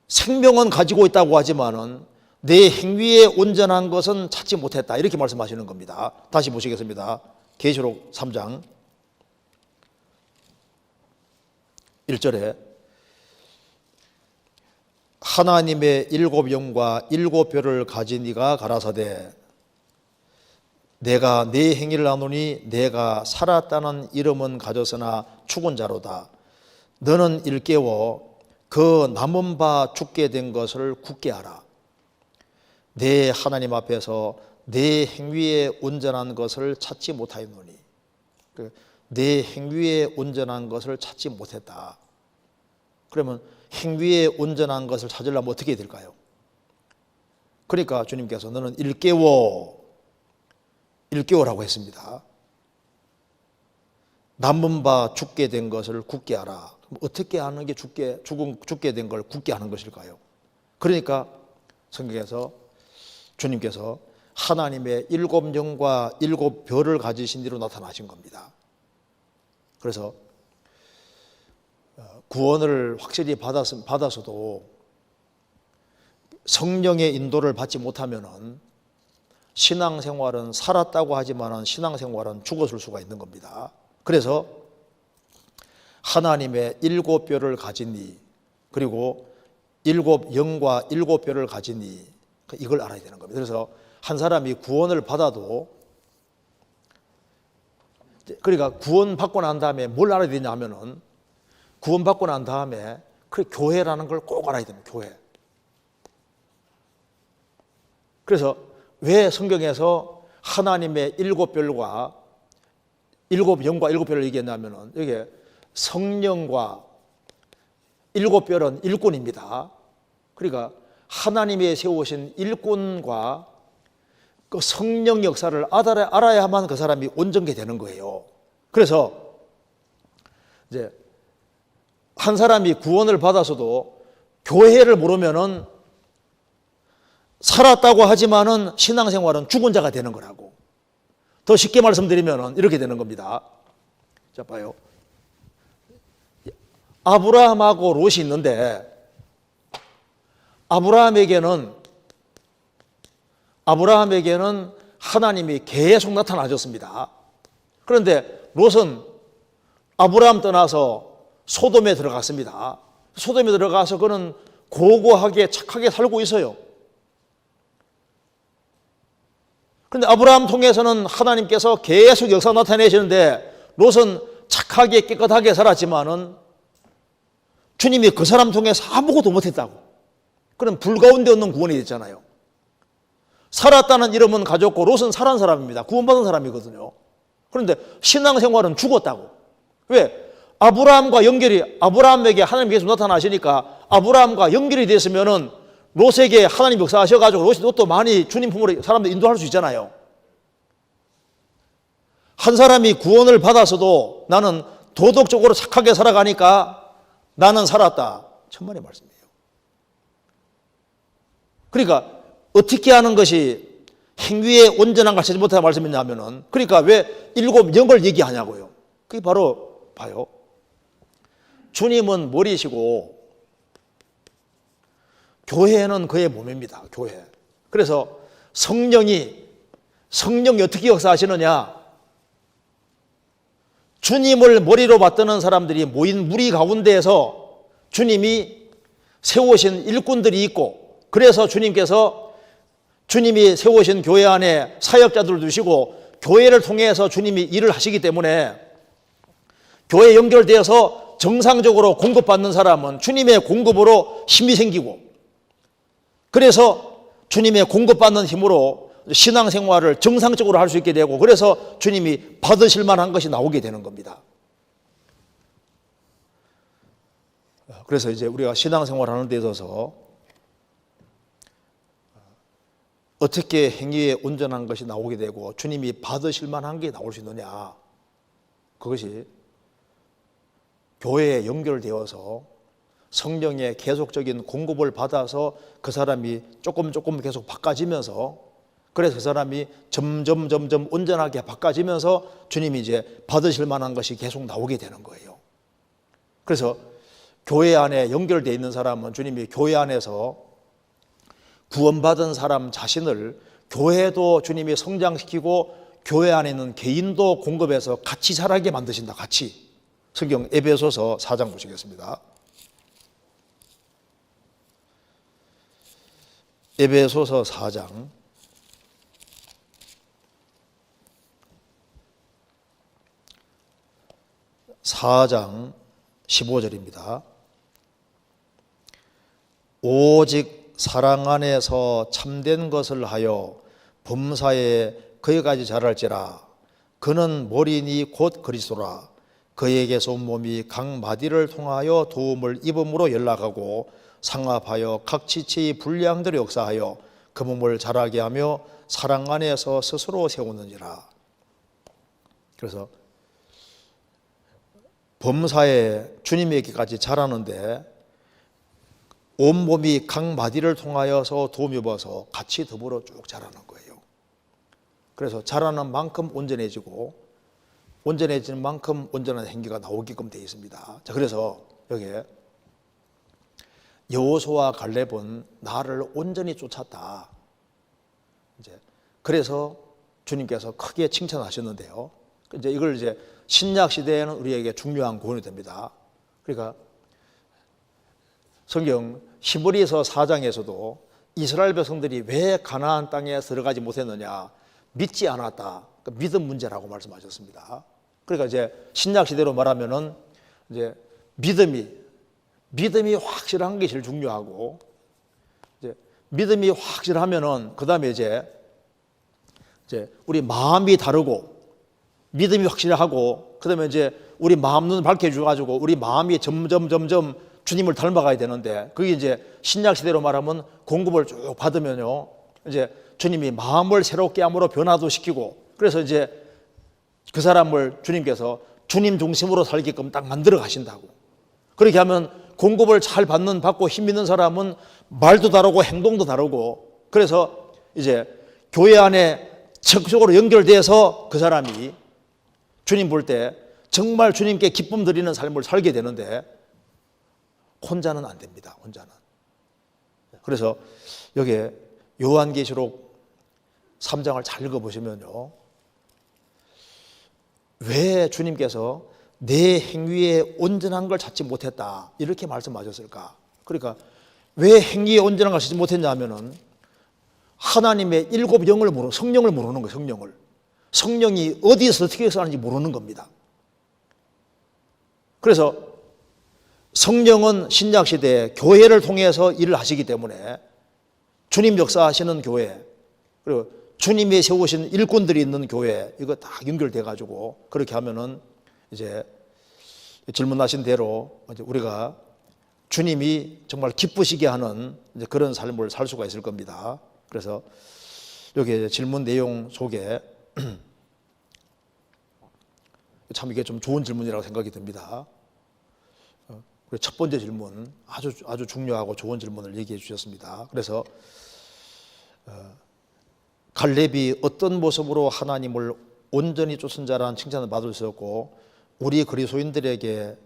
생명은 가지고 있다고 하지만은 내 행위에 온전한 것은 찾지 못했다, 이렇게 말씀하시는 겁니다. 다시 보시겠습니다. 계시록 3장 1절에 하나님의 일곱 영과 일곱 별을 가진 이가 가라사대 내가 네 행위를 아노니 내가 살았다는 이름은 가졌으나 죽은 자로다. 너는 일깨워 그 남은 바 죽게 된 것을 굳게 하라. 내 하나님 앞에서 내 행위에 온전한 것을 찾지 못하였노니, 내 행위에 온전한 것을 찾지 못했다. 그러면 행위에 온전한 것을 찾으려면 어떻게 될까요? 그러니까 주님께서 너는 일깨워라고 했습니다. 남은 바 죽게 된 것을 굳게 하라. 어떻게 하는 게 죽게 된 걸 굳게 하는 것일까요? 그러니까 성경에서 주님께서 하나님의 일곱 영과 일곱 별을 가지신 이로 나타나신 겁니다. 그래서 구원을 확실히 받아서도 성령의 인도를 받지 못하면은 신앙생활은 살았다고 하지만 신앙생활은 죽었을 수가 있는 겁니다. 그래서 하나님의 일곱 별을 가진 이, 그리고 일곱 영과 일곱 별을 가진 이, 이걸 알아야 되는 겁니다. 그래서 한 사람이 구원을 받아도, 그러니까 구원받고 난 다음에 뭘 알아야 되냐 하면은 구원받고 난 다음에 그 교회라는 걸 꼭 알아야 됩니다. 교회. 그래서 왜 성경에서 하나님의 일곱 별과 일곱 영과 일곱 별을 얘기했냐면은 이게 성령과 일곱 별은 일꾼입니다. 그러니까 하나님이 세우신 일꾼과 그 성령 역사를 알아야만 그 사람이 온전케 되는 거예요. 그래서 이제 한 사람이 구원을 받아서도 교회를 모르면은 살았다고 하지만은 신앙생활은 죽은 자가 되는 거라고. 더 쉽게 말씀드리면은 이렇게 되는 겁니다. 자, 봐요. 아브라함하고 롯이 있는데 아브라함에게는 하나님이 계속 나타나셨습니다. 그런데 롯은 아브라함 떠나서 소돔에 들어갔습니다. 소돔에 들어가서 그는 고고하게 착하게 살고 있어요. 그런데 아브라함 통해서는 하나님께서 계속 역사 나타내시는데 롯은 착하게 깨끗하게 살았지만은 주님이 그 사람 통해서 아무것도 못했다고. 그럼 불 가운데 없는 구원이 됐잖아요. 살았다는 이름은 가졌고 롯은 살은 사람입니다. 구원받은 사람이거든요. 그런데 신앙생활은 죽었다고. 왜? 아브라함에게 하나님 계속 나타나시니까 아브라함과 연결이 됐으면은 롯에게 하나님 역사하셔가지고 롯도 많이 주님 품으로 사람들 인도할 수 있잖아요. 한 사람이 구원을 받아서도 나는 도덕적으로 착하게 살아가니까 나는 살았다. 천만의 말씀이에요. 그러니까 어떻게 하는 것이 행위에 온전한 걸 찾지 못하는 말씀이냐면은, 그러니까 왜 일곱 영을 얘기하냐고요. 그게 바로 봐요. 주님은 머리시고 교회는 그의 몸입니다. 교회. 그래서 성령이 어떻게 역사하시느냐? 주님을 머리로 받드는 사람들이 모인 무리 가운데에서 주님이 세우신 일꾼들이 있고, 그래서 주님이 세우신 교회 안에 사역자들을 두시고 교회를 통해서 주님이 일을 하시기 때문에 교회에 연결되어서 정상적으로 공급받는 사람은 주님의 공급으로 힘이 생기고, 그래서 주님의 공급받는 힘으로 신앙생활을 정상적으로 할 수 있게 되고, 그래서 주님이 받으실 만한 것이 나오게 되는 겁니다. 그래서 이제 우리가 신앙생활하는 데 있어서 어떻게 행위에 온전한 것이 나오게 되고 주님이 받으실 만한 게 나올 수 있느냐, 그것이 교회에 연결되어서 성령의 계속적인 공급을 받아서 그 사람이 조금 계속 바꿔지면서, 그래서 그 사람이 점점 온전하게 바꿔지면서 주님이 이제 받으실 만한 것이 계속 나오게 되는 거예요. 그래서 교회 안에 연결되어 있는 사람은 주님이 교회 안에서 구원받은 사람 자신을 교회도 주님이 성장시키고 교회 안에 있는 개인도 공급해서 같이 자라게 만드신다. 같이. 성경 에베소서 4장 보시겠습니다. 에베소서 4장 15절입니다. 오직 사랑 안에서 참된 것을 하여 범사에 그에까지 자랄지라. 그는 머리니 곧 그리스도라. 그에게서 온 몸이 각 마디를 통하여 도움을 입음으로 연락하고 상합하여 각 지체의 분량들을 역사하여 그 몸을 자라게 하며 사랑 안에서 스스로 세우느니라. 그래서 범사에 주님에게까지 자라는데 온몸이 각 마디를 통하여서 도움이 입어서 같이 더불어 쭉 자라는 거예요. 그래서 자라는 만큼 온전해지고 온전해지는 만큼 온전한 행위가 나오게끔 되어 있습니다. 자, 그래서 여기에 여호수아와 갈렙은 나를 온전히 쫓았다. 이제 그래서 주님께서 크게 칭찬하셨는데요. 이제 이걸 이제 신약 시대에는 우리에게 중요한 교훈이 됩니다. 그러니까 성경 히브리서 4장에서도 이스라엘 백성들이 왜 가나안 땅에 들어가지 못했느냐, 믿지 않았다. 그러니까 믿음 문제라고 말씀하셨습니다. 그러니까 이제 신약 시대로 말하면은 이제 믿음이 확실한 게 제일 중요하고, 이제 믿음이 확실하면은 그 다음에 이제 우리 마음이 다르고 믿음이 확실하고 그 다음에 이제 우리 마음 눈을 밝혀주가지고 우리 마음이 점점 주님을 닮아가야 되는데, 그게 이제 신약 시대로 말하면 공급을 쭉 받으면요, 이제 주님이 마음을 새롭게 함으로 변화도 시키고, 그래서 이제 그 사람을 주님께서 주님 중심으로 살게끔 딱 만들어 가신다고. 그렇게 하면 공급을 잘 받고 힘 있는 사람은 말도 다르고 행동도 다르고, 그래서 이제 교회 안에 적극적으로 연결돼서 그 사람이 주님 볼 때 정말 주님께 기쁨 드리는 삶을 살게 되는데, 혼자는 안 됩니다. 혼자는. 그래서 여기에 요한계시록 3장을 잘 읽어보시면요, 왜 주님께서 내 행위에 온전한 걸 찾지 못했다 이렇게 말씀하셨을까? 그러니까 왜 행위에 온전한 걸 찾지 못했냐 하면은 하나님의 일곱 영을 성령을 모르는 거예요. 성령이 어디에서 어떻게 해서 하는지 모르는 겁니다. 그래서 성령은 신약시대에 교회를 통해서 일을 하시기 때문에 주님 역사하시는 교회, 그리고 주님이 세우신 일꾼들이 있는 교회, 이거 다 연결돼 가지고 그렇게 하면은 이제 질문하신 대로 이제 우리가 주님이 정말 기쁘시게 하는 이제 그런 삶을 살 수가 있을 겁니다. 그래서 여기 질문 내용 속에 참 이게 좀 좋은 질문이라고 생각이 듭니다. 첫 번째 질문, 아주 중요하고 좋은 질문을 얘기해 주셨습니다. 그래서 갈렙이 어떤 모습으로 하나님을 온전히 쫓은 자라는 칭찬을 받을 수 없고, 우리 그리스도인들에게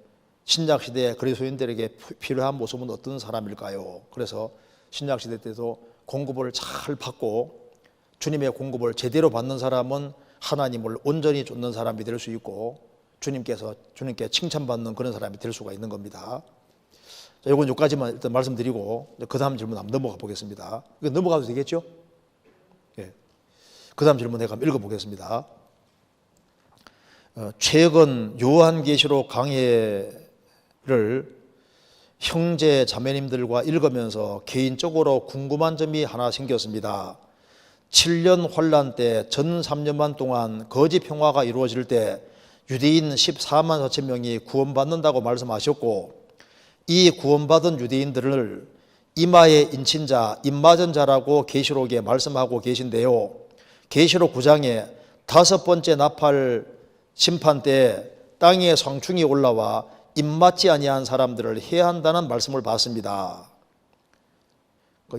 신약시대 그리스도인들에게 필요한 모습은 어떤 사람일까요? 그래서 신약시대 때도 공급을 잘 받고 주님의 공급을 제대로 받는 사람은 하나님을 온전히 쫓는 사람이 될 수 있고, 주님께 칭찬받는 그런 사람이 될 수가 있는 겁니다. 자, 이건 여기까지만 일단 말씀드리고 그 다음 질문 한번 넘어가 보겠습니다. 이거 넘어가도 되겠죠? 예. 그 다음 질문 내가 한번 읽어보겠습니다. 최근 요한계시록 강해를 형제 자매님들과 읽으면서 개인적으로 궁금한 점이 하나 생겼습니다. 7년 환란 때 전 3년만 동안 거짓 평화가 이루어질 때 유대인 14만 4천 명이 구원받는다고 말씀하셨고, 이 구원받은 유대인들을 이마에 인친 자, 입맞은 자라고 계시록에 말씀하고 계신데요. 계시록 9장에 5번째 나팔 심판 때 땅에 성충이 올라와 입맞지 아니한 사람들을 해한다는 말씀을 봤습니다.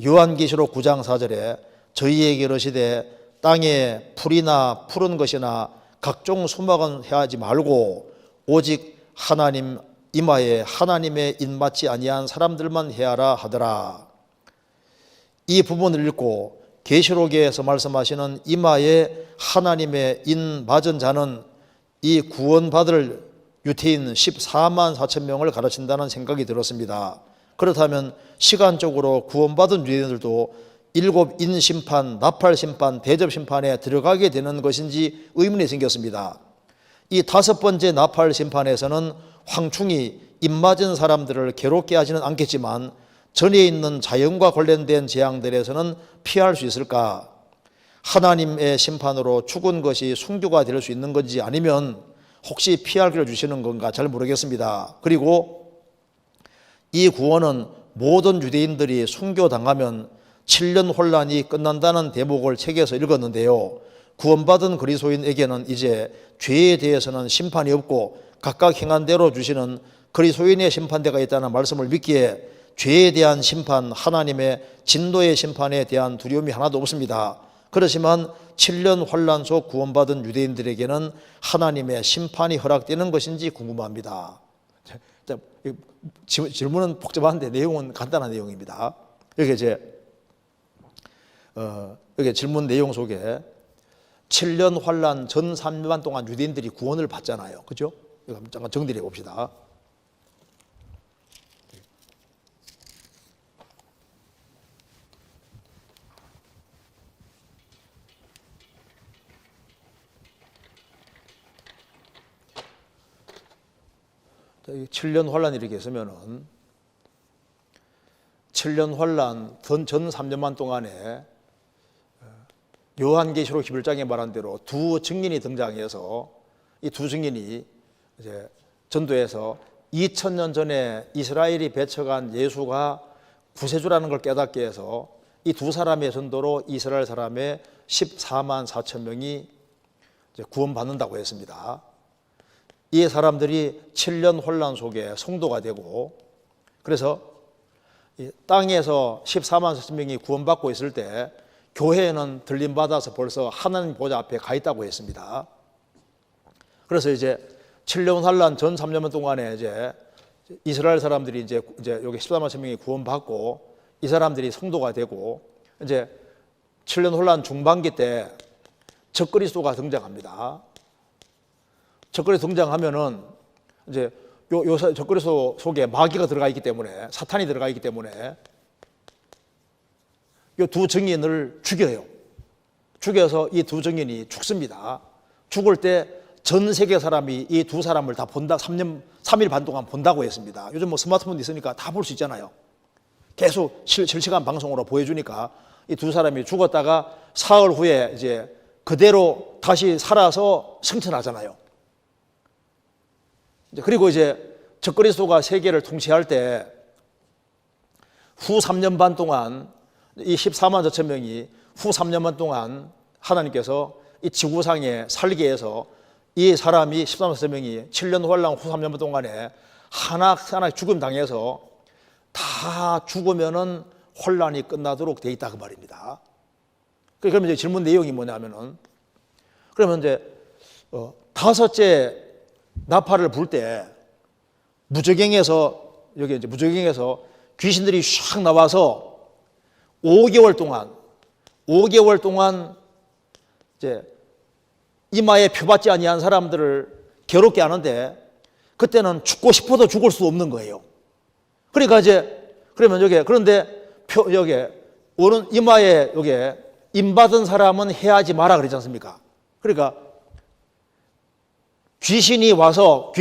요한계시록 9장 4절에 저희에게 이르시되 땅에 풀이나 푸른 것이나 각종 수목은 해하지 말고 오직 하나님 이마에 하나님의 입맞지 아니한 사람들만 해하라 하더라. 이 부분을 읽고 계시록에서 말씀하시는 이마에 하나님의 입맞은 자는 이 구원받을 유태인 14만 4천 명을 가르친다는 생각이 들었습니다. 그렇다면 시간적으로 구원받은 유대인들도 7인 심판, 나팔 심판, 대접 심판에 들어가게 되는 것인지 의문이 생겼습니다. 이 5번째 나팔 심판에서는 황충이 입맞은 사람들을 괴롭게 하지는 않겠지만 전에 있는 자연과 관련된 재앙들에서는 피할 수 있을까? 하나님의 심판으로 죽은 것이 순교가 될 수 있는 건지 아니면 혹시 피할 길을 주시는 건가 잘 모르겠습니다. 그리고 이 구원은 모든 유대인들이 순교당하면 7년 혼란이 끝난다는 대목을 책에서 읽었는데요. 구원받은 그리스도인에게는 이제 죄에 대해서는 심판이 없고 각각 행한 대로 주시는 그리스도인의 심판대가 있다는 말씀을 믿기에 죄에 대한 심판, 하나님의 진노의 심판에 대한 두려움이 하나도 없습니다. 그렇지만 7년 환란 속 구원받은 유대인들에게는 하나님의 심판이 허락되는 것인지 궁금합니다. 질문은 복잡한데 내용은 간단한 내용입니다. 여기 질문 내용 속에 7년 환란 전 3년 동안 유대인들이 구원을 받잖아요. 그죠? 이거 잠깐 정리해 봅시다. 이 7년 환란이 이렇게 있으면은 7년 환란 전 3년만 동안에 요한계시록 11장에 말한 대로 두 증인이 등장해서 이 두 증인이 이제 전도해서 2000년 전에 이스라엘이 배척한 예수가 구세주라는 걸 깨닫게 해서 이 두 사람의 전도로 이스라엘 사람의 14만 4천 명이 이제 구원받는다고 했습니다. 이 사람들이 7년 혼란 속에 성도가 되고, 그래서 이 땅에서 14만 4천 명이 구원받고 있을 때 교회는 들림받아서 벌써 하나님 보좌 앞에 가 있다고 했습니다. 그래서 이제 7년 환란 전 3년 동안에 이제 이스라엘 사람들이 이제 여기 14만 4천 명이 구원받고 이 사람들이 성도가 되고, 이제 7년 혼란 중반기 때 적그리스도가 등장합니다. 적그리스도 등장하면은 이제 요 적그리스도 속에 마귀가 들어가 있기 때문에, 사탄이 들어가 있기 때문에 이 두 증인을 죽여요. 죽여서 이 두 증인이 죽습니다. 죽을 때 전 세계 사람이 이 두 사람을 다 본다, 3일 반 동안 본다고 했습니다. 요즘 뭐 스마트폰 있으니까 다 볼 수 있잖아요. 계속 실시간 방송으로 보여주니까 이 두 사람이 죽었다가 사흘 후에 이제 그대로 다시 살아서 승천하잖아요. 그리고 이제 적그리스도가 세계를 통치할 때 후 3년 반 동안 이 14만 4천 명이 후 3년 반 동안 하나님께서 이 지구상에 살게 해서 이 사람이 14만 4천 명이 7년 환란 후 3년 반 동안에 하나하나 죽음 당해서 다 죽으면은 혼란이 끝나도록 돼 있다 그 말입니다. 그러면 이제 질문 내용이 뭐냐면은, 그러면 이제 다섯째 나팔을 불 때 무저갱에서, 여기 이제 무저갱에서 귀신들이 샥 나와서 5개월 동안 이제 이마에 표받지 아니한 사람들을 괴롭게 하는데, 그때는 죽고 싶어도 죽을 수 없는 거예요. 그러니까 이제 그러면 여기, 그런데 여기 오는 이마에 여기 임 받은 사람은 해하지 마라 그러지 않습니까? 그러니까 귀신이 나와서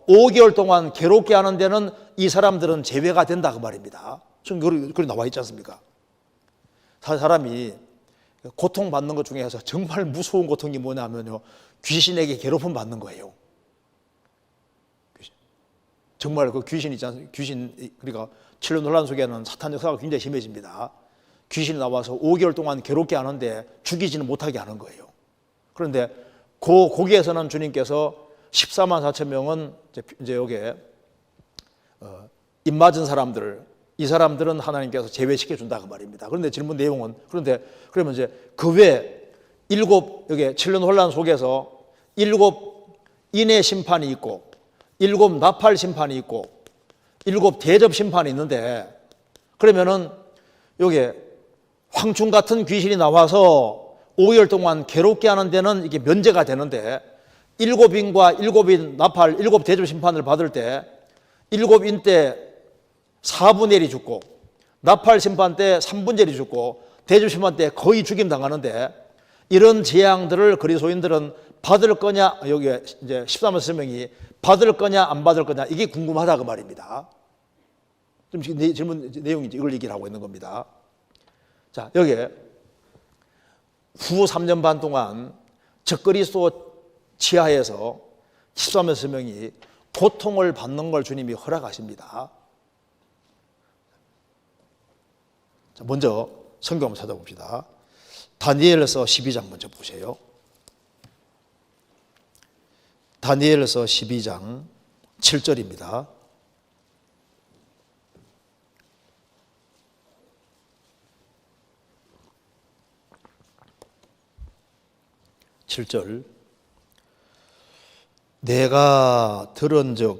5개월 동안 괴롭게 하는 데는 이 사람들은 제외가 된다 그 말입니다. 지금 그리 나와 있지 않습니까? 사람이 고통받는 것 중에서 정말 무서운 고통이 뭐냐면요, 귀신에게 괴롭힘 받는 거예요. 정말 그 귀신 있지 않습니까? 그러니까 7년 논란 속에는 사탄 역사가 굉장히 심해집니다. 귀신이 나와서 5개월 동안 괴롭게 하는데 죽이지는 못하게 하는 거예요. 그런데 거기에서는 주님께서 14만 4천 명은 이제 여기에 입 맞은 사람들, 이 사람들은 하나님께서 제외시켜 준다 그 말입니다. 그런데 질문 내용은, 그러면 이제 그 외에 여기 7년 혼란 속에서 7 인해 심판이 있고 7 나팔 심판이 있고 7 대접 심판이 있는데, 그러면은 여기 황충 같은 귀신이 나와서 5개월 동안 괴롭게 하는 데는 이게 면제가 되는데, 7인과 7인 나팔 7 대접 심판을 받을 때 7인 때 4분의 1이 죽고, 나팔 심판 때 3분의 1이 죽고, 대접 심판 때 거의 죽임 당하는데, 이런 재앙들을 그리스도인들은 받을 거냐, 여기 이제 13만 설명이 받을 거냐 안 받을 거냐, 이게 궁금하다 그 말입니다. 지금 질문 내용이 이걸 얘기를 하고 있는 겁니다. 자, 여기에 후 3년 반 동안 적그리스도 지하에서 13만 설명이 고통을 받는 걸 주님이 허락하십니다. 자, 먼저 성경 한번 찾아봅시다. 다니엘서 12장 먼저 보세요. 다니엘서 12장 7절입니다. 내가 들은즉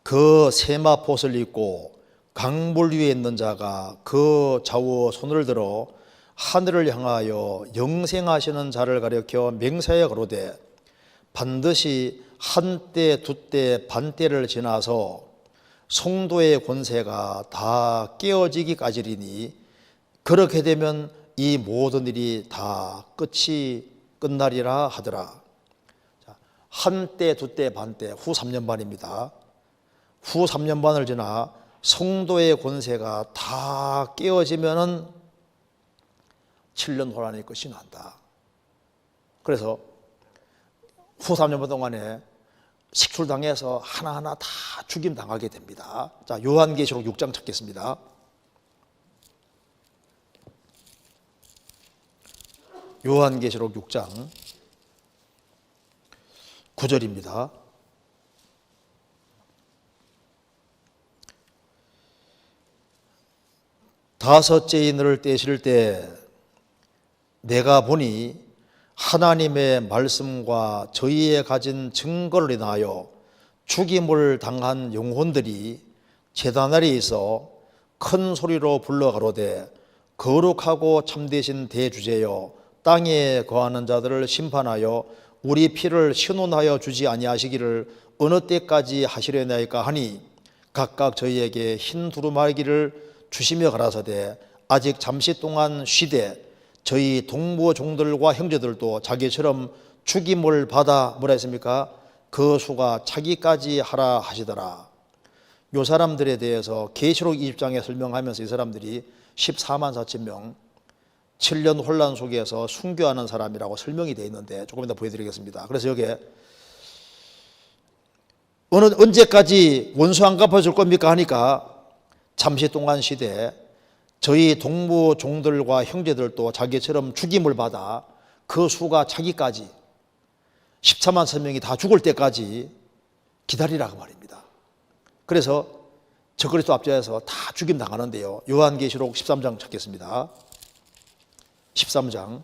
그 세마포를 입고 강물 위에 있는 자가 그 좌우 손을 들어 하늘을 향하여 영생하시는 자를 가리켜 맹세하여 가로되 반드시 한때 두때 반때를 지나서 성도의 권세가 다 깨어지기까지리니 그렇게 되면 이 모든 일이 다 끝나리라 하더라. 한때 두때 반때 후 3년 반입니다. 후 3년 반을 지나 성도의 권세가 다 깨어지면은 7년 혼란의 끝이 난다. 그래서 후 3년 반 동안에 식출당해서 하나하나 다 죽임 당하게 됩니다. 자, 요한계시록 6장 찾겠습니다. 요한계시록 6장 9절입니다. 다섯째 인을 떼실 때 내가 보니 하나님의 말씀과 저희의 가진 증거를 인하여 죽임을 당한 영혼들이 제단 아래에 있어 큰 소리로 불러 가로되 거룩하고 참되신 대주제여 땅에 거하는 자들을 심판하여 우리 피를 신원하여 주지 아니하시기를 어느 때까지 하시려나이까 하니 각각 저희에게 흰 두루마기를 주시며 가라사대 아직 잠시 동안 쉬되 저희 동무 종들과 형제들도 자기처럼 죽임을 받아 뭐라 했습니까? 그 수가 차기까지 하라 하시더라. 요 사람들에 대해서 계시록 20장에 설명하면서 이 사람들이 14만 4천 명 7년 혼란 속에서 순교하는 사람이라고 설명이 되어 있는데 조금 이따 보여드리겠습니다. 그래서 여기에 언제까지 원수 안 갚아줄 겁니까 하니까 잠시 동안 쉬되 저희 동무 종들과 형제들도 자기처럼 죽임을 받아 그 수가 차기까지 14만 3명이 다 죽을 때까지 기다리라고 말입니다. 그래서 적그리스도 앞자에서 다 죽임 당하는데요. 요한계시록 13장 찾겠습니다. 13장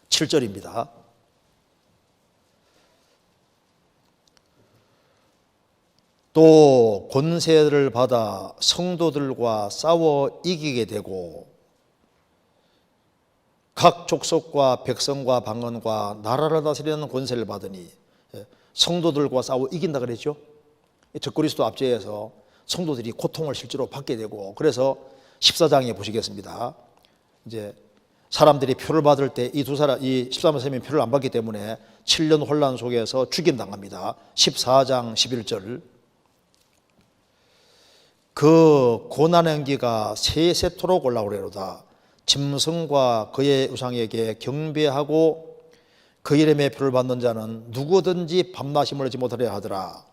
7절입니다. 또 권세를 받아 성도들과 싸워 이기게 되고 각 족속과 백성과 방언과 나라를 다스리는 권세를 받으니 성도들과 싸워 이긴다 그랬죠. 적그리스도 압제에서 성도들이 고통을 실제로 받게 되고 그래서 14장에 보시겠습니다. 이제 사람들이 표를 받을 때 이 두 사람, 이 13만 세명이 표를 안 받기 때문에 7년 혼란 속에서 죽임당합니다. 14장 11절. 그 고난의 연기가 세세토록 올라오려로다. 짐승과 그의 우상에게 경배하고 그 이름의 표를 받는 자는 누구든지 밤낮이 멀지 못하려 하더라.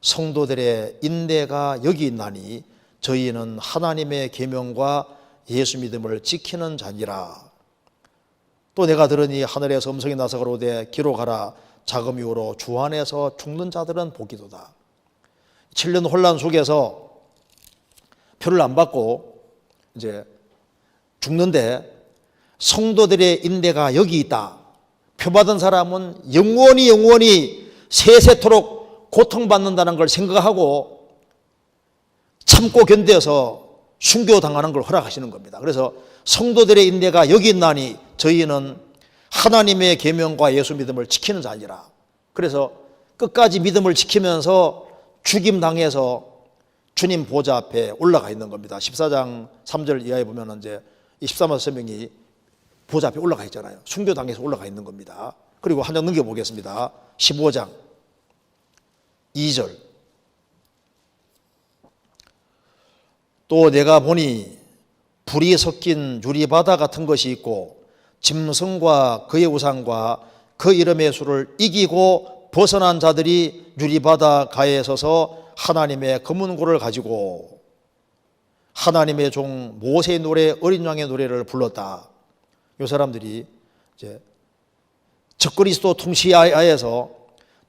성도들의 인내가 여기 있나니 저희는 하나님의 계명과 예수 믿음을 지키는 자니라. 또 내가 들으니 하늘에서 음성이 나서 가로되 기록하라. 자금 이후로 주 안에서 죽는 자들은 복이도다. 7년 혼란 속에서 표를 안 받고 이제 죽는데 성도들의 인내가 여기 있다. 표 받은 사람은 영원히 세세토록 고통받는다는 걸 생각하고 참고 견뎌서 순교당하는 걸 허락하시는 겁니다. 그래서 성도들의 인내가 여기 있나니 저희는 하나님의 계명과 예수 믿음을 지키는 자니라. 그래서 끝까지 믿음을 지키면서 죽임당해서 주님 보좌 앞에 올라가 있는 겁니다. 14장 3절 이하에 보면 이제 이 14만 세명이 보좌 앞에 올라가 있잖아요. 순교당해서 올라가 있는 겁니다. 그리고 한 장 넘겨보겠습니다. 15장 2절. 또 내가 보니 불이 섞인 유리바다 같은 것이 있고 짐승과 그의 우상과 그 이름의 수를 이기고 벗어난 자들이 유리바다 가에 서서 하나님의 검은 고를 가지고 하나님의 종 모세의 노래, 어린 양의 노래를 불렀다. 이 사람들이 이제 적그리스도 통치하에서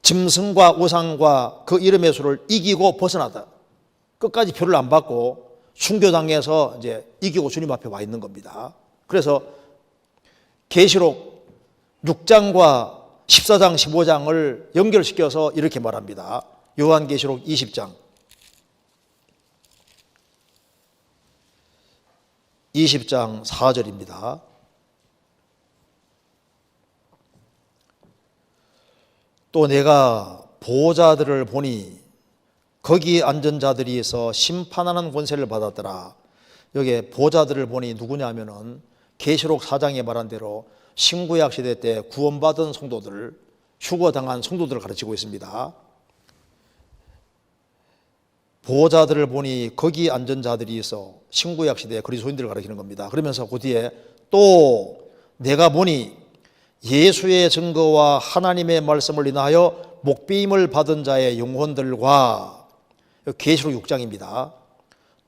짐승과 우상과 그 이름의 수를 이기고 벗어나다. 끝까지 표를 안 받고 순교당해서 이제 이기고 주님 앞에 와 있는 겁니다. 그래서 계시록 6장과 14장, 15장을 연결시켜서 이렇게 말합니다. 요한계시록 20장 20장 4절입니다. 또 내가 보호자들을 보니 거기 앉은 자들이 있어 심판하는 권세를 받았더라. 여기에 보호자들을 보니 누구냐면은 계시록 4장에 말한 대로 신구약 시대 때 구원받은 성도들, 휴거당한 성도들을 가르치고 있습니다. 보호자들을 보니 거기 앉은 자들이 있어 신구약 시대 그리스도인들을 가리키는 겁니다. 그러면서 그 뒤에 또 내가 보니 예수의 증거와 하나님의 말씀을 인하여 목배임을 받은 자의 영혼들과 계시록 6장입니다.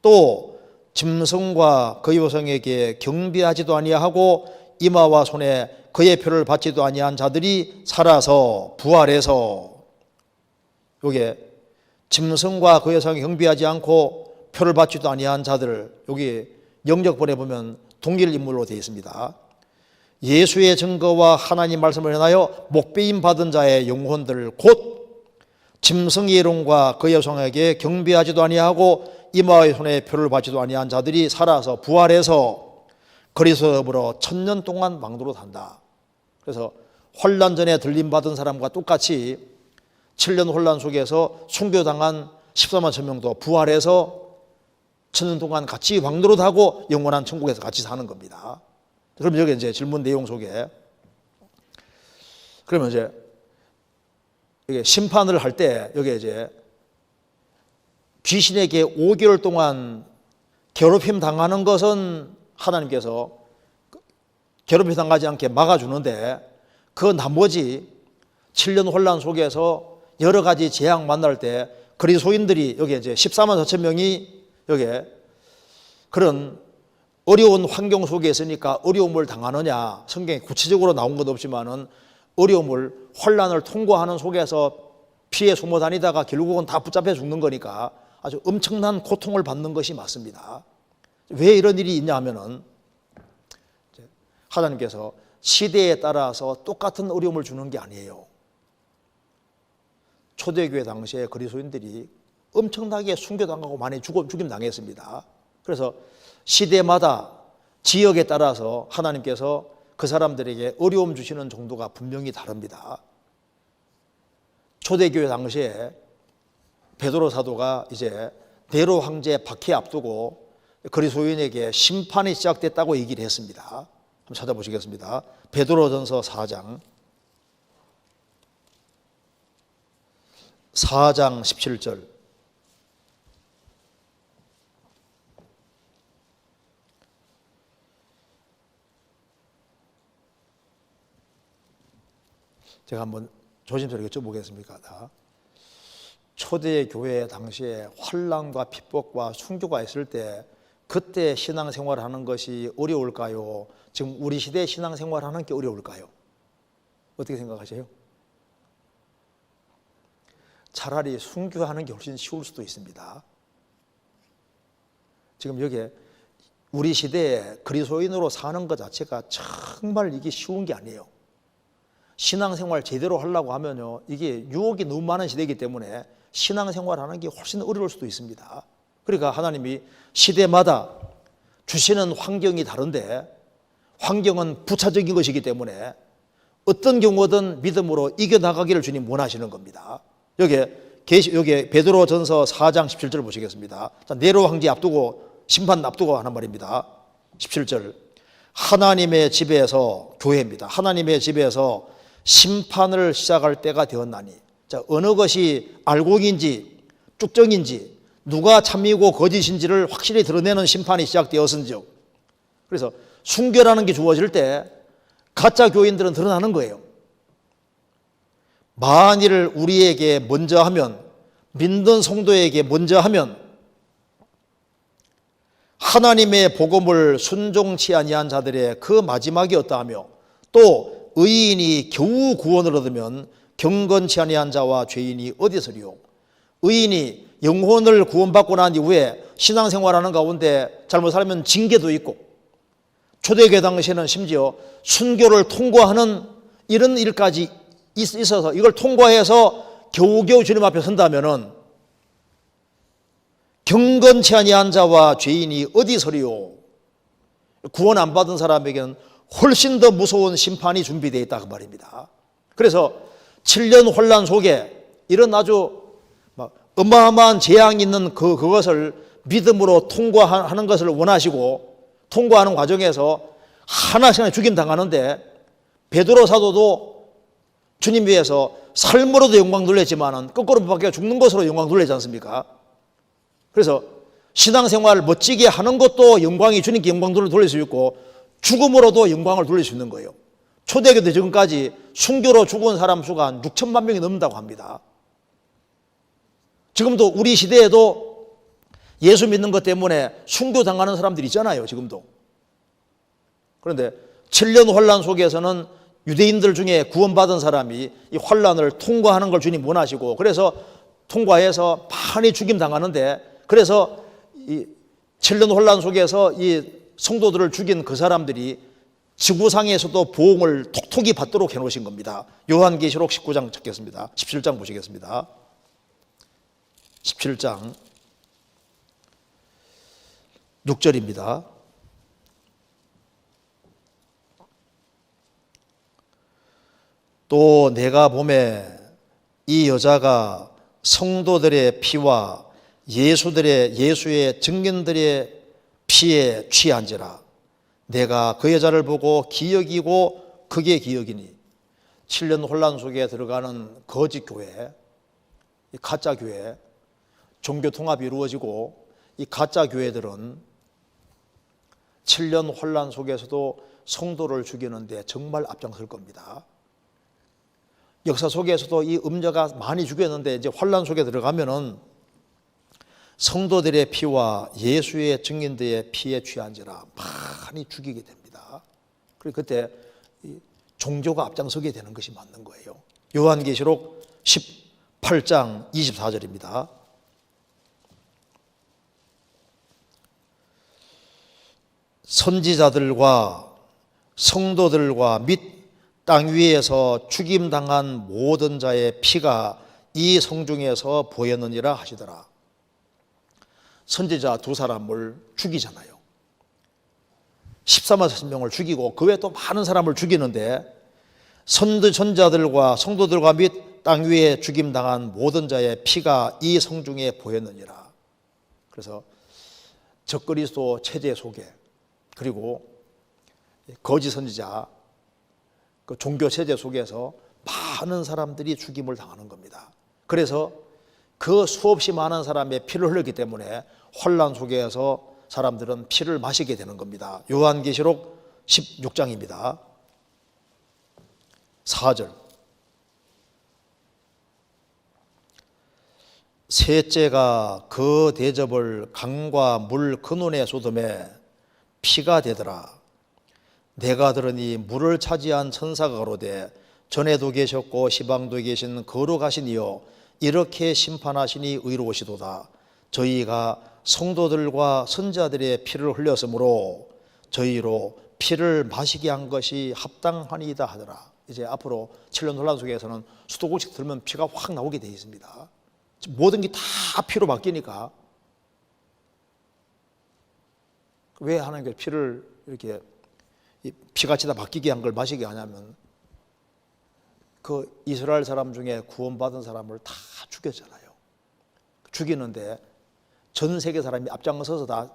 또 짐승과 그의 우상에게 경배하지도 아니하고 이마와 손에 그의 표를 받지도 아니한 자들이 살아서 부활해서 여기에 짐승과 그의 우상에 경배하지 않고 표를 받지도 아니한 자들, 여기 영적본에 보면 동일 인물로 되어 있습니다. 예수의 증거와 하나님 말씀을 인하여 목배임 받은 자의 영혼들 곧 짐승의 이름과 그의 우상에게 경배하지도 아니하고 이마의 손에 표를 받지도 아니한 자들이 살아서 부활해서 그리스도와 더불어 1000년 동안 왕노릇 한다. 그래서 혼란 전에 들림받은 사람과 똑같이 7년 혼란 속에서 순교당한 14만 천명도 부활해서 1000년 동안 같이 왕노릇하고 영원한 천국에서 같이 사는 겁니다. 그럼 여기 이제 질문 내용 속에 그러면 이제 이게 심판을 할 때 여기 이제 귀신에게 5개월 동안 괴롭힘 당하는 것은 하나님께서 괴롭힘 당하지 않게 막아주는데 그 나머지 7년 혼란 속에서 여러 가지 재앙 만날 때 그리스도인들이 여기 이제 14만 4천 명이 여기에 그런 어려운 환경 속에 있으니까 어려움을 당하느냐 성경에 구체적으로 나온 것 없지만은 어려움을 혼란을 통과하는 속에서 피해 숨어 다니다가 결국은 다 붙잡혀 죽는 거니까 아주 엄청난 고통을 받는 것이 맞습니다. 왜 이런 일이 있냐 하면은 하나님께서 시대에 따라서 똑같은 어려움을 주는 게 아니에요. 초대교회 당시에 그리스도인들이 엄청나게 순교당하고 많이 죽임 당했습니다. 그래서 시대마다 지역에 따라서 하나님께서 그 사람들에게 어려움 주시는 정도가 분명히 다릅니다. 초대교회 당시에 베드로 사도가 이제 네로 황제 박해 앞두고 그리스도인에게 심판이 시작됐다고 얘기를 했습니다. 한번 찾아보시겠습니다. 베드로전서 4장 17절. 제가 한번 조심스럽게 쪄보겠습니까? 초대 교회 당시에 환난과 핍박과 순교가 있을 때 그때 신앙생활을 하는 것이 어려울까요? 지금 우리 시대에 신앙생활을 하는 게 어려울까요? 어떻게 생각하세요? 차라리 순교하는 게 훨씬 쉬울 수도 있습니다. 지금 여기에 우리 시대에 그리스도인으로 사는 것 자체가 정말 이게 쉬운 게 아니에요. 신앙생활 제대로 하려고 하면요, 이게 유혹이 너무 많은 시대이기 때문에 신앙생활 하는 게 훨씬 어려울 수도 있습니다. 그러니까 하나님이 시대마다 주시는 환경이 다른데 환경은 부차적인 것이기 때문에 어떤 경우든 믿음으로 이겨나가기를 주님 원하시는 겁니다. 여기 베드로전서 4장 17절 보시겠습니다. 네로 황제 앞두고 심판 앞두고 하는 말입니다. 17절. 하나님의 집에서, 교회입니다. 하나님의 집에서 심판을 시작할 때가 되었나니. 자, 어느 것이 알곡인지 쭉정인지 누가 참이고 거짓인지를 확실히 드러내는 심판이 시작되었은즉. 그래서 순교라는 게 주어질 때 가짜 교인들은 드러나는 거예요. 만일 우리에게 먼저 하면, 믿는 성도에게 먼저 하면 하나님의 복음을 순종치 아니한 자들의 그 마지막이 어떠하며, 또 의인이 겨우 구원을 얻으면 경건치 아니한 자와 죄인이 어디서리요? 의인이 영혼을 구원받고 난 이후에 신앙생활하는 가운데 잘못 살면 징계도 있고, 초대교회 당시에는 심지어 순교를 통과하는 이런 일까지 있어서 이걸 통과해서 겨우겨우 주님 앞에 선다면은 경건치 아니한 자와 죄인이 어디서리요? 구원 안 받은 사람에게는 훨씬 더 무서운 심판이 준비되어 있다 그 말입니다. 그래서 7년 혼란 속에 이런 아주 어마어마한 재앙이 있는 그것을 믿음으로 통과하는 것을 원하시고, 통과하는 과정에서 하나씩 죽임당하는데 베드로 사도도 주님 위해서 삶으로도 영광 돌렸지만은 거꾸로 바뀌어 죽는 것으로 영광 돌리지 않습니까? 그래서 신앙생활을 멋지게 하는 것도 영광이 주님께 영광을 돌릴 수 있고, 죽음으로도 영광을 돌릴 수 있는 거예요. 초대교회 지금까지 순교로 죽은 사람 수가 한 6천만 명이 넘는다고 합니다. 지금도 우리 시대에도 예수 믿는 것 때문에 순교당하는 사람들이 있잖아요, 지금도. 그런데 7년 혼란 속에서는 유대인들 중에 구원받은 사람이 이 혼란을 통과하는 걸 주님 원하시고, 그래서 통과해서 많이 죽임당하는데, 그래서 이 7년 혼란 속에서 이 성도들을 죽인 그 사람들이 지구상에서도 보응을 톡톡히 받도록 해놓으신 겁니다. 요한계시록 19장 찾겠습니다. 17장 보시겠습니다. 17장 6절입니다. 또 내가 보매 이 여자가 성도들의 피와 예수의 증인들의 피에 취한지라. 내가 그 여자를 보고 기억이고 그게 기억이니. 7년 혼란 속에 들어가는 거짓 교회, 이 가짜 교회, 종교 통합이 이루어지고 이 가짜 교회들은 7년 혼란 속에서도 성도를 죽이는데 정말 앞장설 겁니다. 역사 속에서도 이 음녀가 많이 죽였는데 이제 혼란 속에 들어가면은 성도들의 피와 예수의 증인들의 피에 취한지라 많이 죽이게 됩니다. 그리고 그때 종교가 앞장서게 되는 것이 맞는 거예요. 요한계시록 18장 24절입니다. 선지자들과 성도들과 및 땅 위에서 죽임당한 모든 자의 피가 이 성중에서 보였느니라 하시더라. 선지자 두 사람을 죽이잖아요. 14만 명을 죽이고 그 외에 또 많은 사람을 죽이는데, 선지자들과 성도들과 및 땅 위에 죽임당한 모든 자의 피가 이 성중에 보였느니라. 그래서 적그리스도 체제 속에, 그리고 거짓 선지자, 그 종교 체제 속에서 많은 사람들이 죽임을 당하는 겁니다. 그래서 그 수없이 많은 사람의 피를 흘렸기 때문에 혼란 속에서 사람들은 피를 마시게 되는 겁니다. 요한계시록 16장입니다. 4절. 셋째가 그 대접을 강과 물 근원에 쏟음에 피가 되더라. 내가 들으니 물을 차지한 천사가 가로되 전에도 계셨고 시방도 계신 거룩하신 이여 이렇게 심판하시니 의로우시도다. 저희가 성도들과 선지자들의 피를 흘렸으므로 저희로 피를 마시게 한 것이 합당하니이다 하더라. 이제 앞으로 7년 혼란 속에서는 수도꼭지 들면 피가 확 나오게 되어 있습니다. 모든 게 다 피로 바뀌니까. 왜 하나님께서 피를 이렇게 피같이 다 바뀌게 한 걸 마시게 하냐면 그 이스라엘 사람 중에 구원받은 사람을 다 죽였잖아요. 죽이는데 전 세계 사람이 앞장서서 다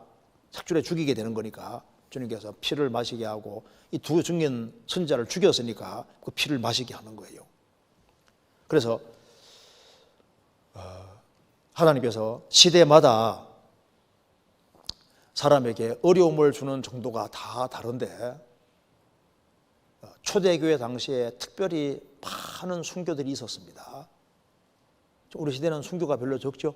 삭줄에 죽이게 되는 거니까 주님께서 피를 마시게 하고 이 두 중년 선지자를 죽였으니까 그 피를 마시게 하는 거예요. 그래서 하나님께서 시대마다 사람에게 어려움을 주는 정도가 다 다른데 초대교회 당시에 특별히 많은 순교들이 있었습니다. 우리 시대는 순교가 별로 적죠.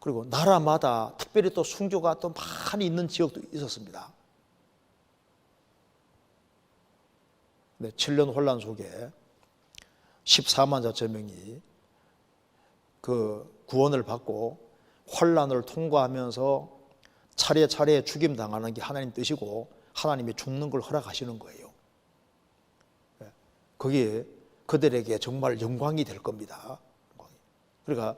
그리고 나라마다 특별히 또 순교가 또 많이 있는 지역도 있었습니다. 네, 7년 혼란 속에 14만 자천 명이 그 구원을 받고 혼란을 통과하면서 차례차례 죽임 당하는 게 하나님 뜻이고 하나님이 죽는 걸 허락하시는 거예요. 그게 그들에게 정말 영광이 될 겁니다. 그러니까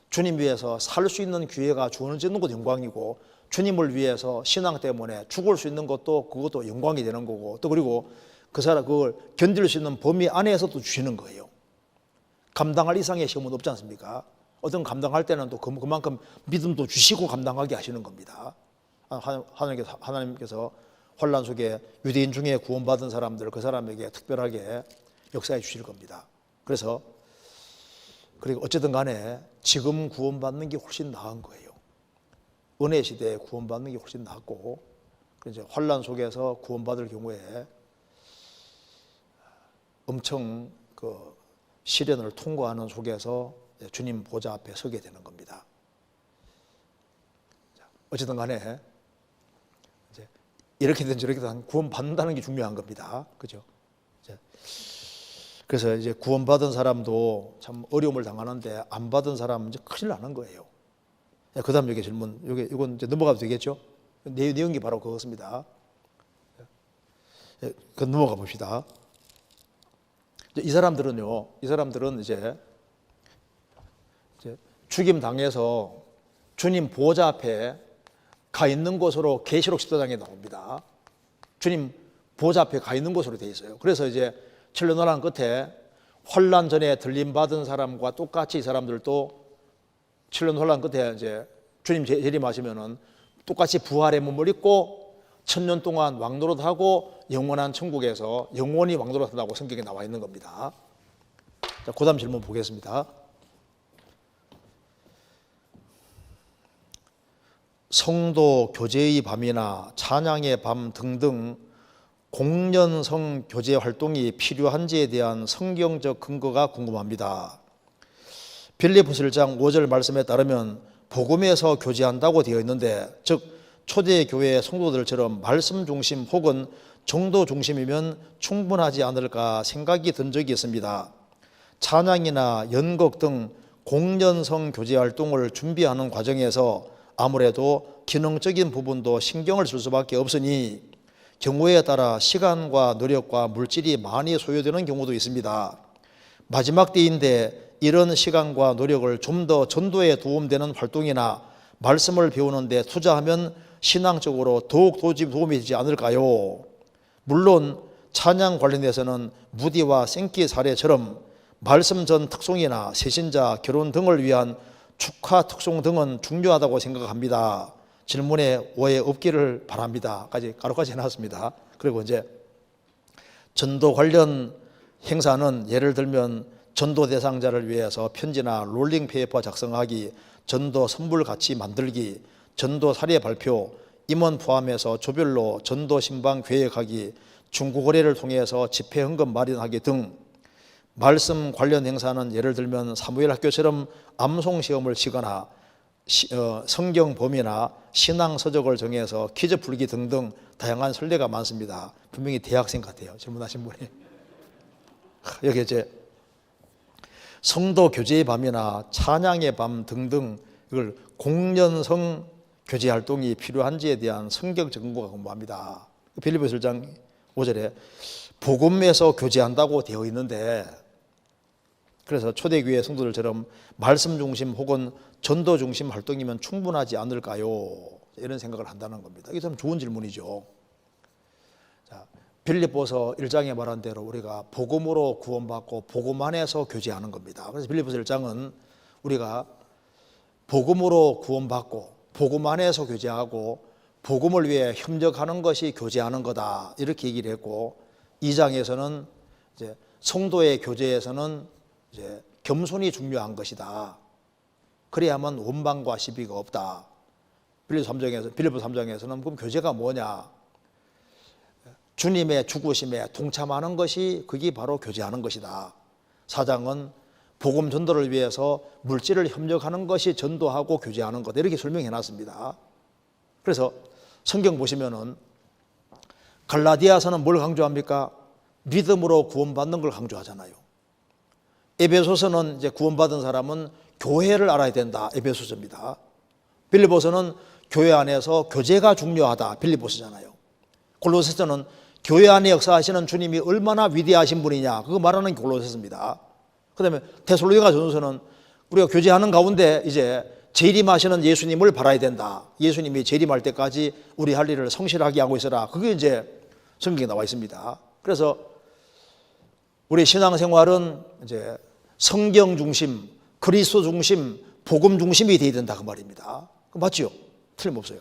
주님 위해서 살 수 있는 기회가 주어지는 것도 영광이고 주님을 위해서 신앙 때문에 죽을 수 있는 것도 그것도 영광이 되는 거고 또 그리고 그 사람 그걸 견딜 수 있는 범위 안에서도 주시는 거예요. 감당할 이상의 시험은 없지 않습니까? 어떤 감당할 때는 또 그만큼 믿음도 주시고 감당하게 하시는 겁니다. 하나님께서 혼란 속에 유대인 중에 구원받은 사람들 그 사람에게 특별하게 역사해 주실 겁니다. 그래서 그리고 어쨌든 간에 지금 구원받는 게 훨씬 나은 거예요. 은혜 시대에 구원받는 게 훨씬 낫고 이제 혼란 속에서 구원받을 경우에 엄청 그 시련을 통과하는 속에서 주님 보좌 앞에 서게 되는 겁니다. 어쨌든 간에 이제 이렇게든 저렇게든 구원받는다는 게 중요한 겁니다. 그죠? 그래서 이제 구원받은 사람도 참 어려움을 당하는데 안 받은 사람은 이제 큰일 나는 거예요. 그 다음 여기 질문, 이건 이제 넘어가도 되겠죠? 내용이 바로 그것입니다. 그 넘어가 봅시다. 이 사람들은 이제 죽임 당해서 주님 보좌 앞에 가 있는 곳으로 계시록 14장에 나옵니다. 주님 보좌 앞에 가 있는 곳으로 되어 있어요. 그래서 이제 7년 혼란 끝에 혼란 전에 들림 받은 사람과 똑같이 이 사람들도 7년 혼란 끝에 이제 주님 재림하시면은 똑같이 부활의 몸을 입고 1000년 동안 왕노릇하고 영원한 천국에서 영원히 왕노릇한다고 성경에 나와 있는 겁니다. 자, 그 다음 질문 보겠습니다. 성도 교제의 밤이나 찬양의 밤 등등 공연성 교제 활동이 필요한지에 대한 성경적 근거가 궁금합니다. 빌립보서 1장 5절 말씀에 따르면 복음에서 교제한다고 되어 있는데 즉 초대교회 성도들처럼 말씀 중심 혹은 정도 중심이면 충분하지 않을까 생각이 든 적이 있습니다. 찬양이나 연극 등 공연성 교제 활동을 준비하는 과정에서 아무래도 기능적인 부분도 신경을 쓸 수밖에 없으니 경우에 따라 시간과 노력과 물질이 많이 소요되는 경우도 있습니다. 마지막 때인데 이런 시간과 노력을 좀 더 전도에 도움되는 활동이나 말씀을 배우는 데 투자하면 신앙적으로 더욱 도움이 되지 않을까요? 물론 찬양 관련해서는 무디와 생기 사례처럼 말씀 전 특송이나 세신자, 결혼 등을 위한 축하 특송 등은 중요하다고 생각합니다. 질문에 오해 없기를 바랍니다.까지 가로까지 해놨습니다. 그리고 이제 전도 관련 행사는 예를 들면 전도 대상자를 위해서 편지나 롤링 페이퍼 작성하기, 전도 선물 같이 만들기, 전도 사례 발표, 임원 포함해서 조별로 전도 신방 계획하기, 중고거래를 통해서 집회 헌금 마련하기 등 말씀 관련 행사는 예를 들면 사무엘 학교처럼 암송 시험을 치거나 성경 범위나 신앙 서적을 정해서 퀴즈 풀기 등등 다양한 선례가 많습니다. 분명히 대학생 같아요, 질문하신 분이. 여기 이제 성도 교제의 밤이나 찬양의 밤 등등 이걸 공연성 교제 활동이 필요한지에 대한 성경 증거가 궁금합니다. 빌립보서 1장 5절에 복음에서 교제한다고 되어 있는데, 그래서 초대교회 성도들처럼 말씀 중심 혹은 전도 중심 활동이면 충분하지 않을까요? 이런 생각을 한다는 겁니다. 이게 참 좋은 질문이죠. 자, 빌립보서 1장에 말한 대로 우리가 복음으로 구원받고 복음 안에서 교제하는 겁니다. 그래서 빌립보서 1장은 우리가 복음으로 구원받고 복음 안에서 교제하고 복음을 위해 협력하는 것이 교제하는 거다, 이렇게 얘기를 했고, 2장에서는 이제 성도의 교제에서는 이제 겸손이 중요한 것이다. 그래야만 원망과 시비가 없다. 빌립보 3장에서는 그럼 교제가 뭐냐? 주님의 죽으심에 동참하는 것이 그게 바로 교제하는 것이다. 4장은 복음 전도를 위해서 물질을 협력하는 것이 전도하고 교제하는 것, 이렇게 설명해 놨습니다. 그래서 성경 보시면은 갈라디아서는 뭘 강조합니까? 믿음으로 구원받는 걸 강조하잖아요. 에베소서는 이제 구원받은 사람은 교회를 알아야 된다, 에베소서입니다. 빌립보서는 교회 안에서 교제가 중요하다, 빌립보서잖아요. 골로새서는 교회 안에 역사하시는 주님이 얼마나 위대하신 분이냐, 그거 말하는 골로새서입니다. 그 다음에 데살로니가 전서는 우리가 교제하는 가운데 이제 재림하시는 예수님을 바라야 된다. 예수님이 재림할 때까지 우리 할 일을 성실하게 하고 있어라. 그게 이제 성경에 나와 있습니다. 그래서 우리 신앙생활은 이제 성경 중심, 그리스도 중심, 복음 중심이 되어야 된다, 그 말입니다. 맞죠? 틀림없어요.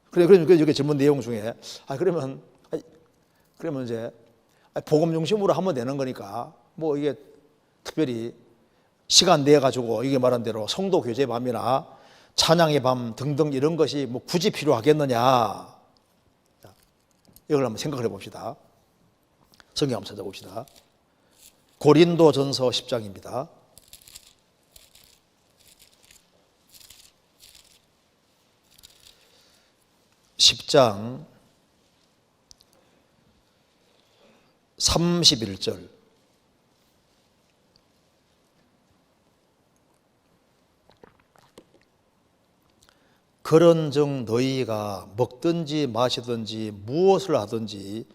그러니까 이렇게 질문 내용 중에 그러면 이제 복음 중심으로 하면 되는 거니까 뭐 이게 특별히 시간 내 가지고 이게 말한 대로 성도 교제 밤이나 찬양의 밤 등등 이런 것이 뭐 굳이 필요하겠느냐, 이걸 한번 생각을 해봅시다. 성경 한번 찾아봅시다. 고린도전서 10장입니다. (10장) 31절. 그런즉 너희가 먹든지 마시든지 무엇을 하든지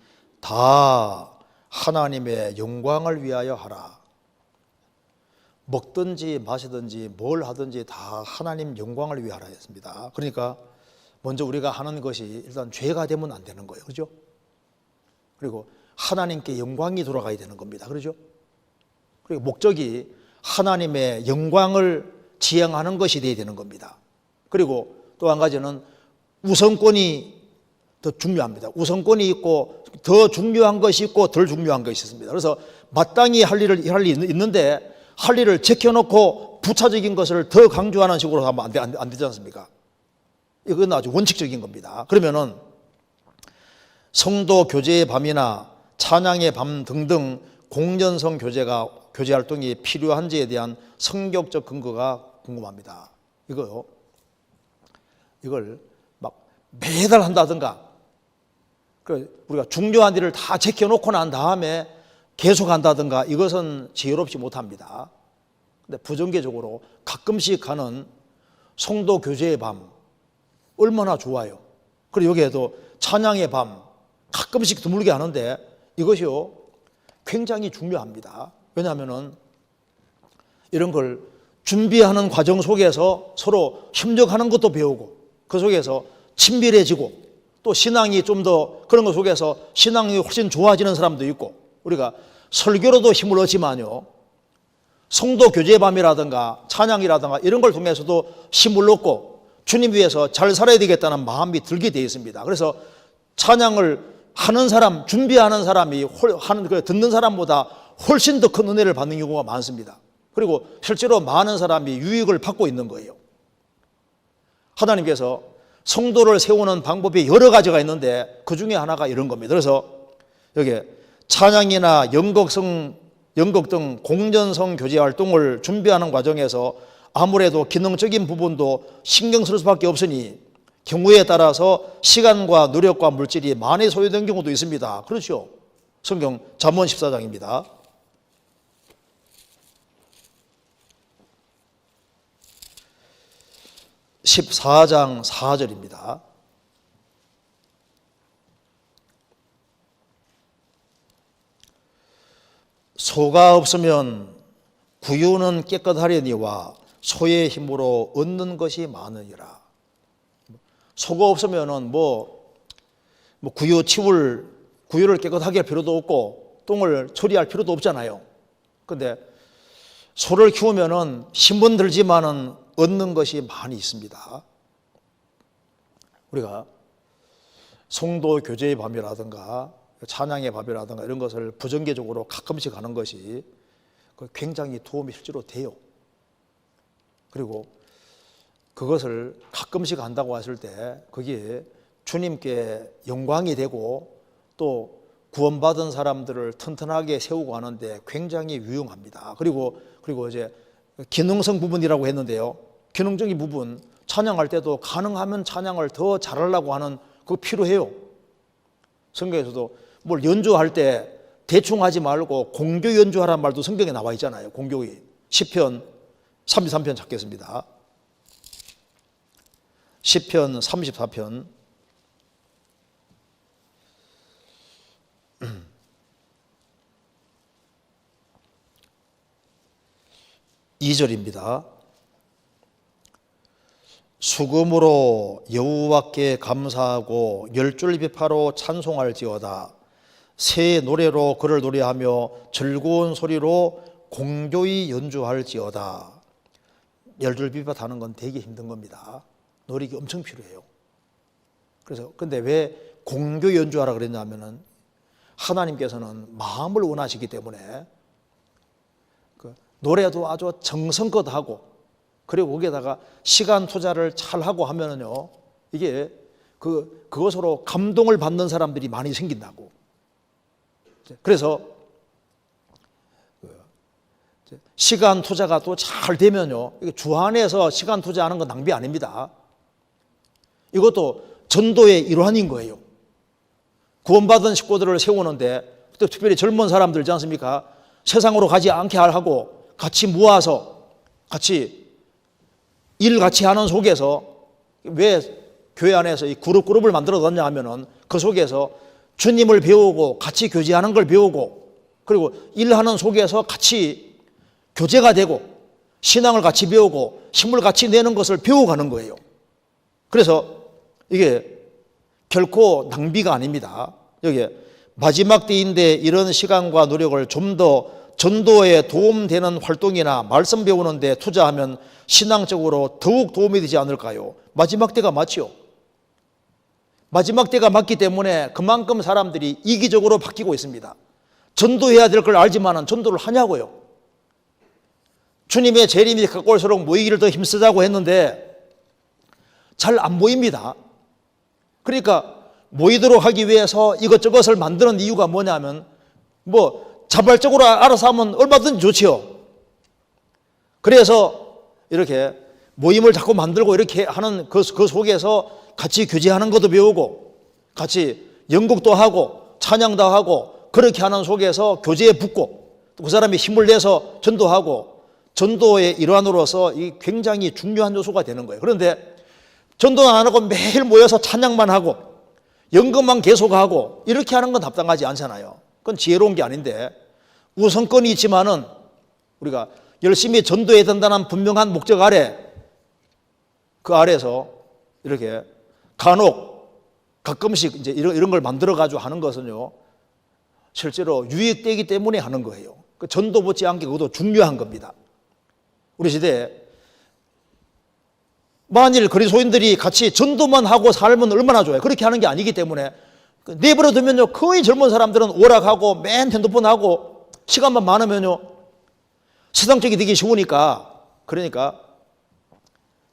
다 하나님의 영광을 위하여 하라. 먹든지 마시든지 뭘 하든지 다 하나님 영광을 위하여 하라 했습니다. 그러니까 먼저 우리가 하는 것이 일단 죄가 되면 안 되는 거예요, 그렇죠? 그리고 하나님께 영광이 돌아가야 되는 겁니다, 그렇죠? 그리고 목적이 하나님의 영광을 지향하는 것이 되어야 되는 겁니다. 그리고 또 한 가지는 우선권이 더 중요합니다. 우선권이 있고 더 중요한 것이 있고 덜 중요한 것이 있습니다. 그래서 마땅히 할 일이 있는데 할 일을 제껴놓고 부차적인 것을 더 강조하는 식으로 하면 안 되지 않습니까? 이건 아주 원칙적인 겁니다. 그러면은 성도 교제의 밤이나 찬양의 밤 등등 공연성 교제 활동이 필요한지에 대한 성경적 근거가 궁금합니다. 이걸 막 매달 한다든가, 우리가 중요한 일을 다 제껴놓고 난 다음에 계속 한다든가, 이것은 지혜롭지 못합니다. 근데 부정계적으로 가끔씩 하는 성도 교제의 밤 얼마나 좋아요. 그리고 여기에도 찬양의 밤 가끔씩 드물게 하는데 이것이요 굉장히 중요합니다. 왜냐하면은 이런 걸 준비하는 과정 속에서 서로 협력하는 것도 배우고, 그 속에서 친밀해지고, 또 신앙이 좀 더 그런 것 속에서 신앙이 훨씬 좋아지는 사람도 있고, 우리가 설교로도 힘을 얻지만요 성도 교제의 밤이라든가 찬양이라든가 이런 걸 통해서도 힘을 얻고, 주님 위해서 잘 살아야 되겠다는 마음이 들게 되어 있습니다. 그래서 찬양을 하는 사람, 준비하는 사람이 듣는 사람보다 훨씬 더 큰 은혜를 받는 경우가 많습니다. 그리고 실제로 많은 사람이 유익을 받고 있는 거예요. 하나님께서 성도를 세우는 방법이 여러 가지가 있는데 그 중에 하나가 이런 겁니다. 그래서 여기 찬양이나 연극 등 공전성 교제 활동을 준비하는 과정에서 아무래도 기능적인 부분도 신경 쓸 수밖에 없으니 경우에 따라서 시간과 노력과 물질이 많이 소요된 경우도 있습니다. 그렇죠? 성경 잠언 14장입니다. 14장 4절입니다. 소가 없으면 구유는 깨끗하려니와 소의 힘으로 얻는 것이 많으니라. 소가 없으면은 구유를 깨끗하게 할 필요도 없고 똥을 처리할 필요도 없잖아요. 근데 소를 키우면은 힘은 들지만은 얻는 것이 많이 있습니다. 우리가 성도 교제의 밤이라든가 찬양의 밤이라든가 이런 것을 부정기적으로 가끔씩 하는 것이 굉장히 도움이 실제로 돼요. 그리고 그것을 가끔씩 한다고 했을 때 그게 주님께 영광이 되고 또 구원받은 사람들을 튼튼하게 세우고 하는데 굉장히 유용합니다. 그리고 이제 기능성 부분이라고 했는데요. 기능적인 부분, 찬양할 때도 가능하면 찬양을 더 잘하려고 하는 그거 필요해요. 성경에서도 뭘 연주할 때 대충 하지 말고 공교 연주하라는 말도 성경에 나와 있잖아요. 공교의 시편 33편 찾겠습니다. 시편 34편 2절입니다. 수금으로 여호와께 감사하고 열줄비파로 찬송할지어다. 새 노래로 그를 노래하며 즐거운 소리로 공교히 연주할지어다. 열줄비파 다는 건 되게 힘든 겁니다. 노력이 엄청 필요해요. 그래서 근데 왜 공교 연주하라 그랬냐면은 하나님께서는 마음을 원하시기 때문에 노래도 아주 정성껏 하고 그리고 거기에다가 시간 투자를 잘 하고 하면은요 이게 그것으로 감동을 받는 사람들이 많이 생긴다고. 그래서 시간 투자가 또 잘 되면요 주 안에서 시간 투자하는 건 낭비 아닙니다. 이것도 전도의 일환인 거예요. 구원받은 식구들을 세우는데 또 특별히 젊은 사람들 있지 않습니까? 세상으로 가지 않게 하고 같이 모아서 같이 하는 속에서 왜 교회 안에서 이 그룹을 만들어 놨냐 하면은 그 속에서 주님을 배우고 같이 교제하는 걸 배우고 그리고 일하는 속에서 같이 교제가 되고 신앙을 같이 배우고 힘을 같이 내는 것을 배워가는 거예요. 그래서 이게 결코 낭비가 아닙니다. 여기 마지막 때인데 이런 시간과 노력을 좀 더 전도에 도움되는 활동이나 말씀 배우는 데 투자하면 신앙적으로 더욱 도움이 되지 않을까요? 마지막 때가 맞죠. 마지막 때가 맞기 때문에 그만큼 사람들이 이기적으로 바뀌고 있습니다. 전도해야 될 걸 알지만은 전도를 하냐고요. 주님의 재림이 가까울수록 모이기를 더 힘쓰자고 했는데 잘 안 모입니다. 그러니까 모이도록 하기 위해서 이것저것을 만드는 이유가 뭐냐면 자발적으로 알아서 하면 얼마든지 좋지요. 그래서 이렇게 모임을 자꾸 만들고 이렇게 하는 그 속에서 같이 교제하는 것도 배우고 같이 연극도 하고 찬양도 하고 그렇게 하는 속에서 교제에 붙고 또 그 사람이 힘을 내서 전도하고 전도의 일환으로서 이 굉장히 중요한 요소가 되는 거예요. 그런데 전도는 안 하고 매일 모여서 찬양만 하고 연극만 계속하고 이렇게 하는 건 답답하지 않잖아요. 그건 지혜로운 게 아닌데 우선권이 있지만은 우리가 열심히 전도해야 된다는 분명한 목적 아래 그 아래에서 이렇게 간혹 가끔씩 이제 이런 걸 만들어 가지고 하는 것은요 실제로 유익되기 때문에 하는 거예요. 그 전도 못지 않게 그것도 중요한 겁니다. 우리 시대에 만일 그리스도인들이 같이 전도만 하고 살면 얼마나 좋아요. 그렇게 하는 게 아니기 때문에 내버려 두면요 거의 젊은 사람들은 오락하고 맨 핸드폰 하고 시간만 많으면요 세상적이 되기 쉬우니까, 그러니까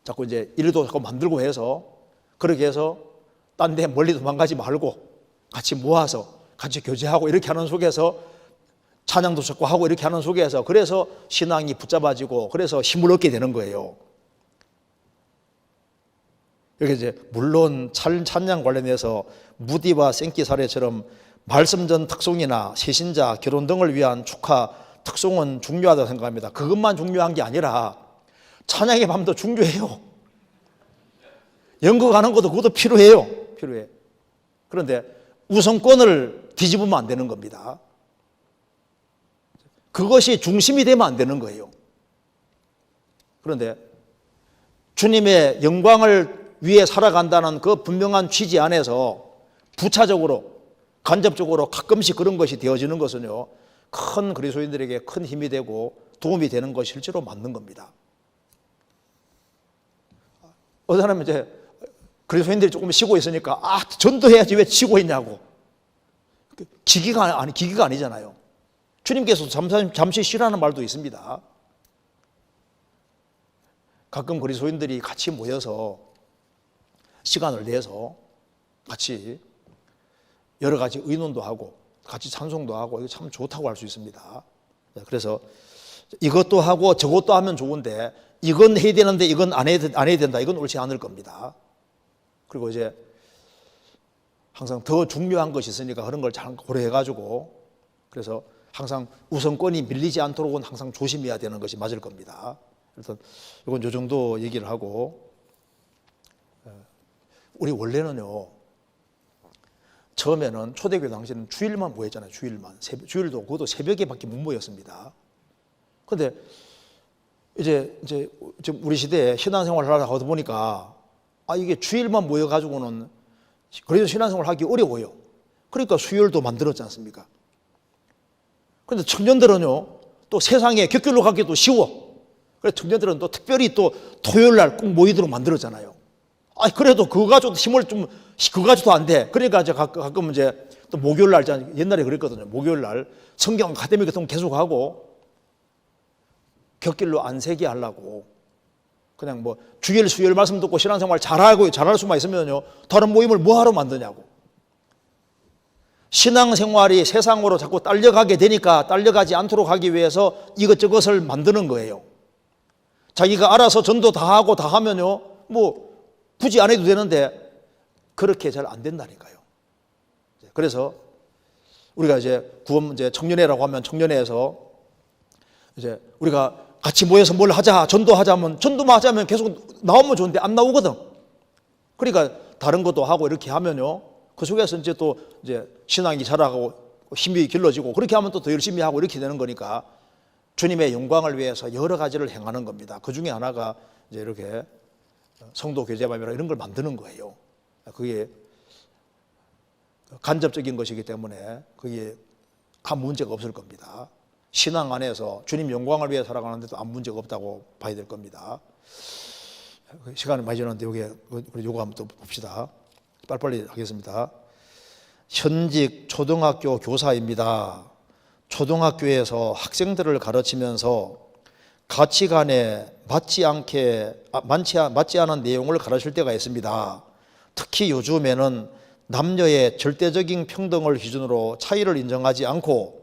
자꾸 이제 일도 자꾸 만들고 해서, 그렇게 해서 딴 데 멀리 도망가지 말고 같이 모아서 같이 교제하고 이렇게 하는 속에서 찬양도 자꾸 하고 이렇게 하는 속에서, 그래서 신앙이 붙잡아지고 그래서 힘을 얻게 되는 거예요. 여기 이제 물론 찬양 관련해서 무디와 생기 사례처럼 말씀전 특송이나 세신자, 결혼 등을 위한 축하 특송은 중요하다고 생각합니다. 그것만 중요한 게 아니라 찬양의 밤도 중요해요. 연극하는 것도 그것도 필요해요. 필요해. 그런데 우선권을 뒤집으면 안 되는 겁니다. 그것이 중심이 되면 안 되는 거예요. 그런데 주님의 영광을 위해 살아간다는 그 분명한 취지 안에서 부차적으로 간접적으로 가끔씩 그런 것이 되어지는 것은요 큰 그리스도인들에게 큰 힘이 되고 도움이 되는 것이 실제로 맞는 겁니다. 어떤 사람은 이제 그리스도인들이 조금 쉬고 있으니까 전도해야지 왜 쉬고 있냐고. 기기가 아니잖아요. 주님께서 잠시 쉬라는 말도 있습니다. 가끔 그리스도인들이 같이 모여서 시간을 내서 같이 여러 가지 의논도 하고 같이 찬송도 하고 이거 참 좋다고 할 수 있습니다. 그래서 이것도 하고 저것도 하면 좋은데 이건 해야 되는데 이건 안 해야 된다. 이건 옳지 않을 겁니다. 그리고 이제 항상 더 중요한 것이 있으니까 그런 걸 잘 고려해가지고, 그래서 항상 우선권이 밀리지 않도록은 항상 조심해야 되는 것이 맞을 겁니다. 일단 이건 요 정도 얘기를 하고, 우리 원래는요 처음에는 초대교회 당시에는 주일만 모였잖아요. 주일도 그것도 새벽에밖에 못 모였습니다. 그런데 이제 우리 시대에 신앙생활을 하다 보니까 이게 주일만 모여가지고는 그래도 신앙생활 하기 어려워요. 그러니까 수요일도 만들었지 않습니까? 그런데 청년들은요 또 세상에 곁길로 가기도 쉬워. 그래서 청년들은 또 특별히 또 토요일 날 꼭 모이도록 만들었잖아요. 그래도 그거 가지고 힘을 좀, 그거 가지고도 안 돼. 그러니까 이제 가끔 이제 또 목요일 날, 옛날에 그랬거든요. 목요일 날 성경 아카데미 같은 거 계속 하고 곁길로 안 새게 하려고 그냥 뭐 주일 수요일 말씀 듣고 신앙생활 잘할 수만 있으면요 다른 모임을 뭐하러 만드냐고. 신앙생활이 세상으로 자꾸 딸려가게 되니까 딸려가지 않도록 하기 위해서 이것저것을 만드는 거예요. 자기가 알아서 전도 다 하고 다 하면요 뭐 굳이 안 해도 되는데 그렇게 잘 안 된다니까요. 그래서 우리가 이제 구원 이제 청년회라고 하면 청년회에서 이제 우리가 같이 모여서 뭘 하자, 전도하자면 전도만 하자면 계속 나오면 좋은데 안 나오거든. 그러니까 다른 것도 하고 이렇게 하면요 그 속에서 이제 또 이제 신앙이 자라고 힘이 길러지고 그렇게 하면 또 더 열심히 하고 이렇게 되는 거니까 주님의 영광을 위해서 여러 가지를 행하는 겁니다. 그 중에 하나가 이제 이렇게 성도 교제반이나 이런 걸 만드는 거예요. 그게 간접적인 것이기 때문에 그게 아무 문제가 없을 겁니다. 신앙 안에서 주님 영광을 위해 살아가는데도 아무 문제가 없다고 봐야 될 겁니다. 시간이 많이 지났는데 우리 요거 한번 또 봅시다. 빨리빨리 하겠습니다. 현직 초등학교 교사입니다. 초등학교에서 학생들을 가르치면서 가치관에 맞지 않은 내용을 가르칠 때가 있습니다. 특히 요즘에는 남녀의 절대적인 평등을 기준으로 차이를 인정하지 않고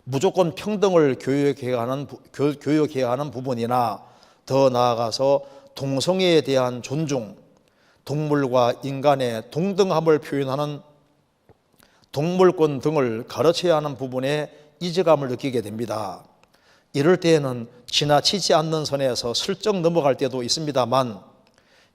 무조건 평등을 교육해야 하는 부분이나 더 나아가서 동성애에 대한 존중, 동물과 인간의 동등함을 표현하는 동물권 등을 가르쳐야 하는 부분에 이질감을 느끼게 됩니다. 이럴 때에는 지나치지 않는 선에서 슬쩍 넘어갈 때도 있습니다만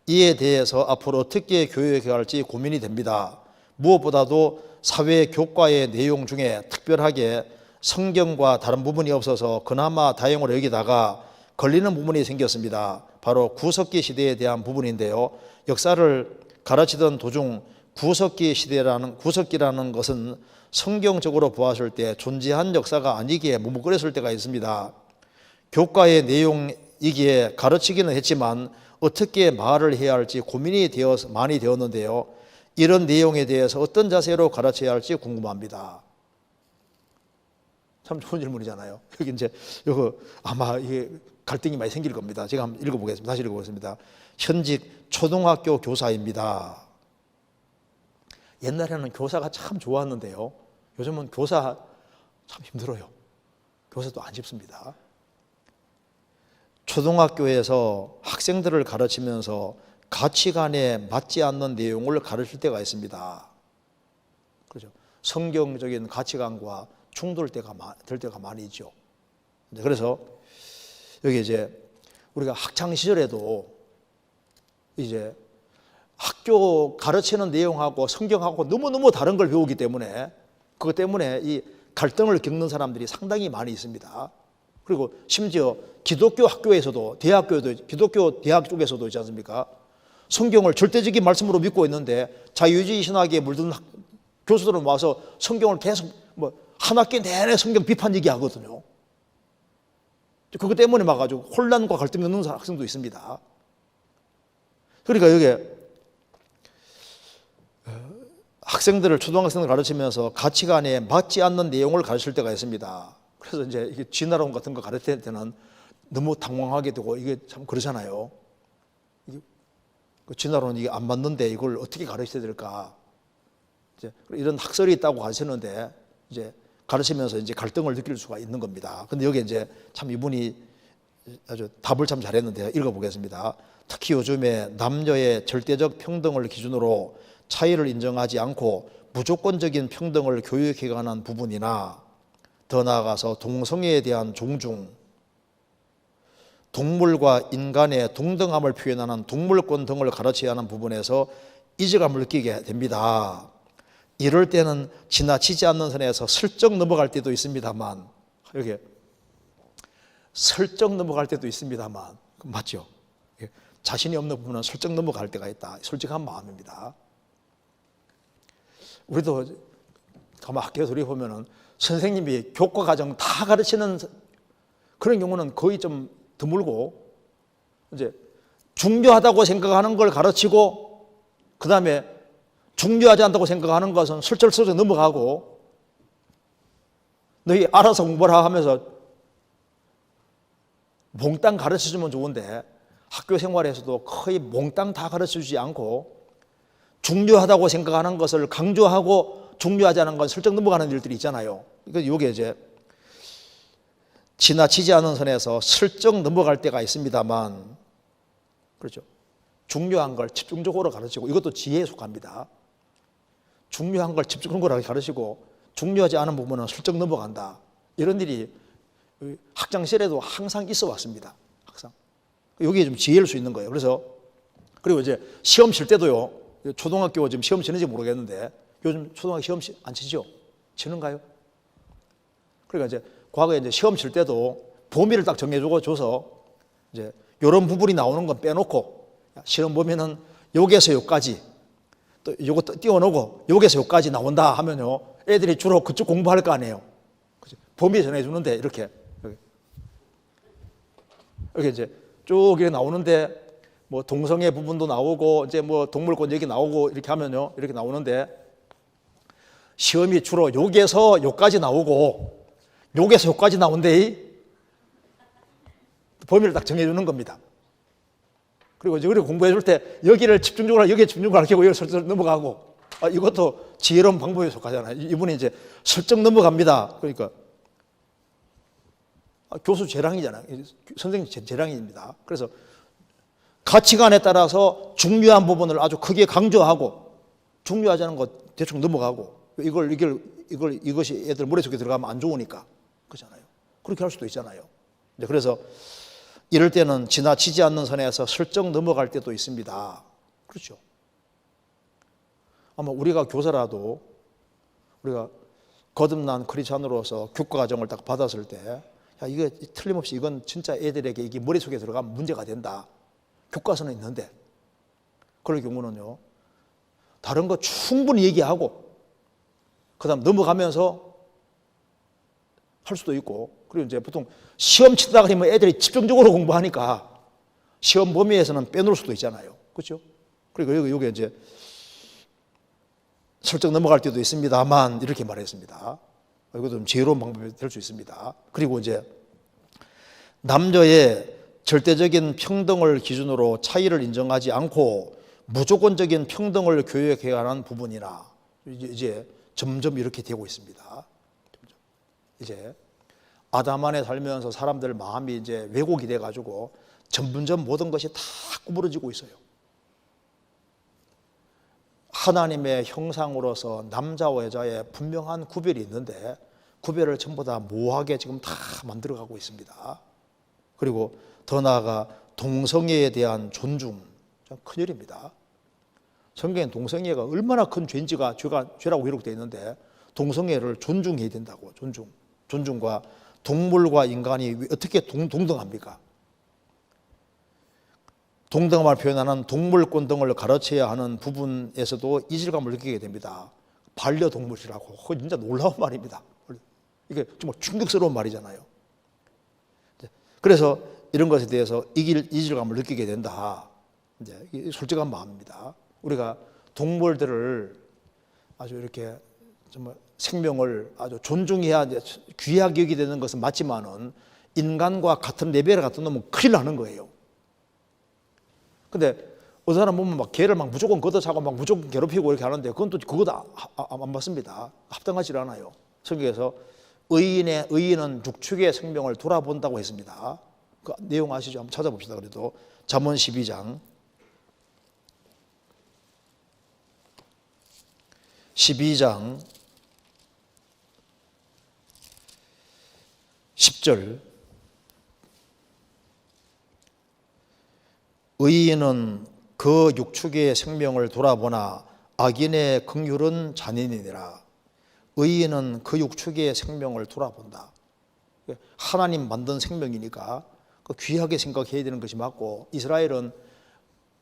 이에 대해서 앞으로 어떻게 교육해야 할지 고민이 됩니다. 무엇보다도 사회 교과의 내용 중에 특별하게 성경과 다른 부분이 없어서 그나마 다행으로 여기다가 걸리는 부분이 생겼습니다. 바로 구석기 시대에 대한 부분인데요. 역사를 가르치던 도중 구석기라는 것은 성경적으로 보았을 때 존재한 역사가 아니기에 머뭇거렸을 때가 있습니다. 교과의 내용에 이게 가르치기는 했지만 어떻게 말을 해야 할지 고민이 많이 되었는데요. 이런 내용에 대해서 어떤 자세로 가르쳐야 할지 궁금합니다. 참 좋은 질문이잖아요. 여기 이제 이거 아마 이게 갈등이 많이 생길 겁니다. 제가 한번 읽어보겠습니다. 다시 읽어보겠습니다. 현직 초등학교 교사입니다. 옛날에는 교사가 참 좋았는데요. 요즘은 교사 참 힘들어요. 교사도 안 쉽습니다. 초등학교에서 학생들을 가르치면서 가치관에 맞지 않는 내용을 가르칠 때가 있습니다. 그렇죠. 성경적인 가치관과 충돌될 때가 많이 있죠. 그래서 여기 이제 우리가 학창 시절에도 이제 학교 가르치는 내용하고 성경하고 너무너무 다른 걸 배우기 때문에 그것 때문에 이 갈등을 겪는 사람들이 상당히 많이 있습니다. 그리고 심지어 기독교 학교에서도 기독교 대학 쪽에서도 있지 않습니까? 성경을 절대적인 말씀으로 믿고 있는데 자유주의 신학에 물든 교수들은 와서 성경을 계속 한 학기 내내 성경 비판 얘기하거든요. 그것 때문에 막 아주 혼란과 갈등 겪는 학생도 있습니다. 그러니까 여기 학생들을 초등학생을 가르치면서 가치관에 맞지 않는 내용을 가르칠 때가 있습니다. 그래서 이제 이게 진화론 같은 거 가르칠 때는 너무 당황하게 되고 이게 참 그러잖아요. 진화론 이게 안 맞는데 이걸 어떻게 가르쳐야 될까? 이제 이런 학설이 있다고 가르치는데 이제 가르치면서 이제 갈등을 느낄 수가 있는 겁니다. 근데 여기 이제 참 이분이 아주 답을 참 잘했는데 읽어보겠습니다. 특히 요즘에 남녀의 절대적 평등을 기준으로 차이를 인정하지 않고 무조건적인 평등을 교육해 가는 부분이나 더 나아가서 동성애에 대한 존중, 동물과 인간의 동등함을 표현하는 동물권 등을 가르쳐야 하는 부분에서 이질감을 느끼게 됩니다. 이럴 때는 지나치지 않는 선에서 슬쩍 넘어갈 때도 있습니다만, 여기 슬쩍 넘어갈 때도 있습니다만, 맞죠? 자신이 없는 부분은 슬쩍 넘어갈 때가 있다. 솔직한 마음입니다. 우리도 가만 학교에 돌이보면은 선생님이 교과 과정 다 가르치는 그런 경우는 거의 좀 드물고, 이제 중요하다고 생각하는 걸 가르치고 그 다음에 중요하지 않다고 생각하는 것은 슬쩍슬쩍 넘어가고, 너희 알아서 공부하라 하면서 몽땅 가르쳐주면 좋은데 학교 생활에서도 거의 몽땅 다 가르쳐주지 않고 중요하다고 생각하는 것을 강조하고 중요하지 않은 건 슬쩍 넘어가는 일들이 있잖아요. 그러니까 이게 이제 지나치지 않은 선에서 슬쩍 넘어갈 때가 있습니다만, 그렇죠. 중요한 걸 집중적으로 가르치고, 이것도 지혜에 속합니다. 중요한 걸 집중적으로 가르치고 중요하지 않은 부분은 슬쩍 넘어간다. 이런 일이 학창시절에도 항상 있어 왔습니다. 항상. 여기에 좀 지혜일 수 있는 거예요. 그래서 그리고 이제 시험 칠 때도요. 초등학교 지금 시험 치는지 모르겠는데 요즘 초등학교 시험 안 치죠? 치는가요? 그러니까 이제 과거에 이제 시험 칠 때도 범위를 딱 줘서 이제 이런 부분이 나오는 건 빼놓고, 시험 보면은 여기에서 여기까지, 또 요거 띄워놓고 여기에서 여기까지 나온다 하면요, 애들이 주로 그쪽 공부할 거 아니에요. 그치? 범위 전해주는데 이렇게 이제 쭉 이렇게 나오는데, 뭐 동성애 부분도 나오고 이제 뭐 동물권 얘기 나오고 이렇게 하면요, 이렇게 나오는데 시험이 주로 여기에서 여기까지 나오고 여기에서 여기까지 나온대. 범위를 딱 정해주는 겁니다. 그리고 이제 공부해 줄 때 여기를 집중적으로, 여기에 집중적으로 가르치고 여기 슬쩍 넘어가고, 이것도 지혜로운 방법에 속하잖아요. 이분이 이제 슬쩍 넘어갑니다. 그러니까 교수 재량이잖아요. 선생님 재량입니다. 그래서 가치관에 따라서 중요한 부분을 아주 크게 강조하고 중요하지 않은 것 대충 넘어가고, 이것이 애들 머릿속에 들어가면 안 좋으니까, 그렇잖아요. 그렇게 할 수도 있잖아요. 그래서 이럴 때는 지나치지 않는 선에서 슬쩍 넘어갈 때도 있습니다. 그렇죠. 아마 우리가 교사라도 우리가 거듭난 크리스찬으로서 교과 과정을 딱 받았을 때, 야, 이거 틀림없이 이건 진짜 애들에게 이게 머릿속에 들어가면 문제가 된다. 교과서는 있는데, 그럴 경우는요, 다른 거 충분히 얘기하고 그 다음 넘어가면서 할 수도 있고, 그리고 이제 보통 시험 치다가 되면 애들이 집중적으로 공부하니까 시험 범위에서는 빼놓을 수도 있잖아요. 그렇죠? 그리고 여기 이제 설정 넘어갈 때도 있습니다만 이렇게 말했습니다. 이것도 좀 지혜로운 방법이 될 수 있습니다. 그리고 이제 남녀의 절대적인 평등을 기준으로 차이를 인정하지 않고 무조건적인 평등을 교육해가는 부분이나 이제 점점 이렇게 되고 있습니다. 이제 아담 안에 살면서 사람들 마음이 이제 왜곡이 돼가지고 점점 모든 것이 다 구부러지고 있어요. 하나님의 형상으로서 남자와 여자의 분명한 구별이 있는데 구별을 전부 다 모호하게 지금 다 만들어가고 있습니다. 그리고 더 나아가 동성애에 대한 존중, 참 큰일입니다. 성경엔 동성애가 얼마나 큰 죄인지가 죄라고 기록되어 있는데 동성애를 존중해야 된다고. 존중과 동물과 인간이 어떻게 동등합니까? 동등함을 표현하는 동물권 등을 가르쳐야 하는 부분에서도 이질감을 느끼게 됩니다. 반려동물이라고. 진짜 놀라운 말입니다. 이게 정말 충격스러운 말이잖아요. 그래서 이런 것에 대해서 이질감을 느끼게 된다. 이제 솔직한 마음입니다. 우리가 동물들을 아주 이렇게 정말 생명을 아주 존중해야 귀하게 여기게 되는 것은 맞지만은 인간과 같은 레벨에 갖다 놓으면 큰일 나는 거예요. 근데 어떤 사람 보면 막 개를 막 무조건 걷어차고 막 무조건 괴롭히고 이렇게 하는데 그건 또 그거도 안 맞습니다. 합당하지 않아요. 성경에서 의인은 육축의 생명을 돌아본다고 했습니다. 그 내용 아시죠? 한번 찾아봅시다. 그래도 잠언 12장 10절 의인은 그 육축의 생명을 돌아보나 악인의 긍휼은 잔인이니라. 의인은 그 육축의 생명을 돌아본다. 하나님 만든 생명이니까 귀하게 생각해야 되는 것이 맞고 이스라엘은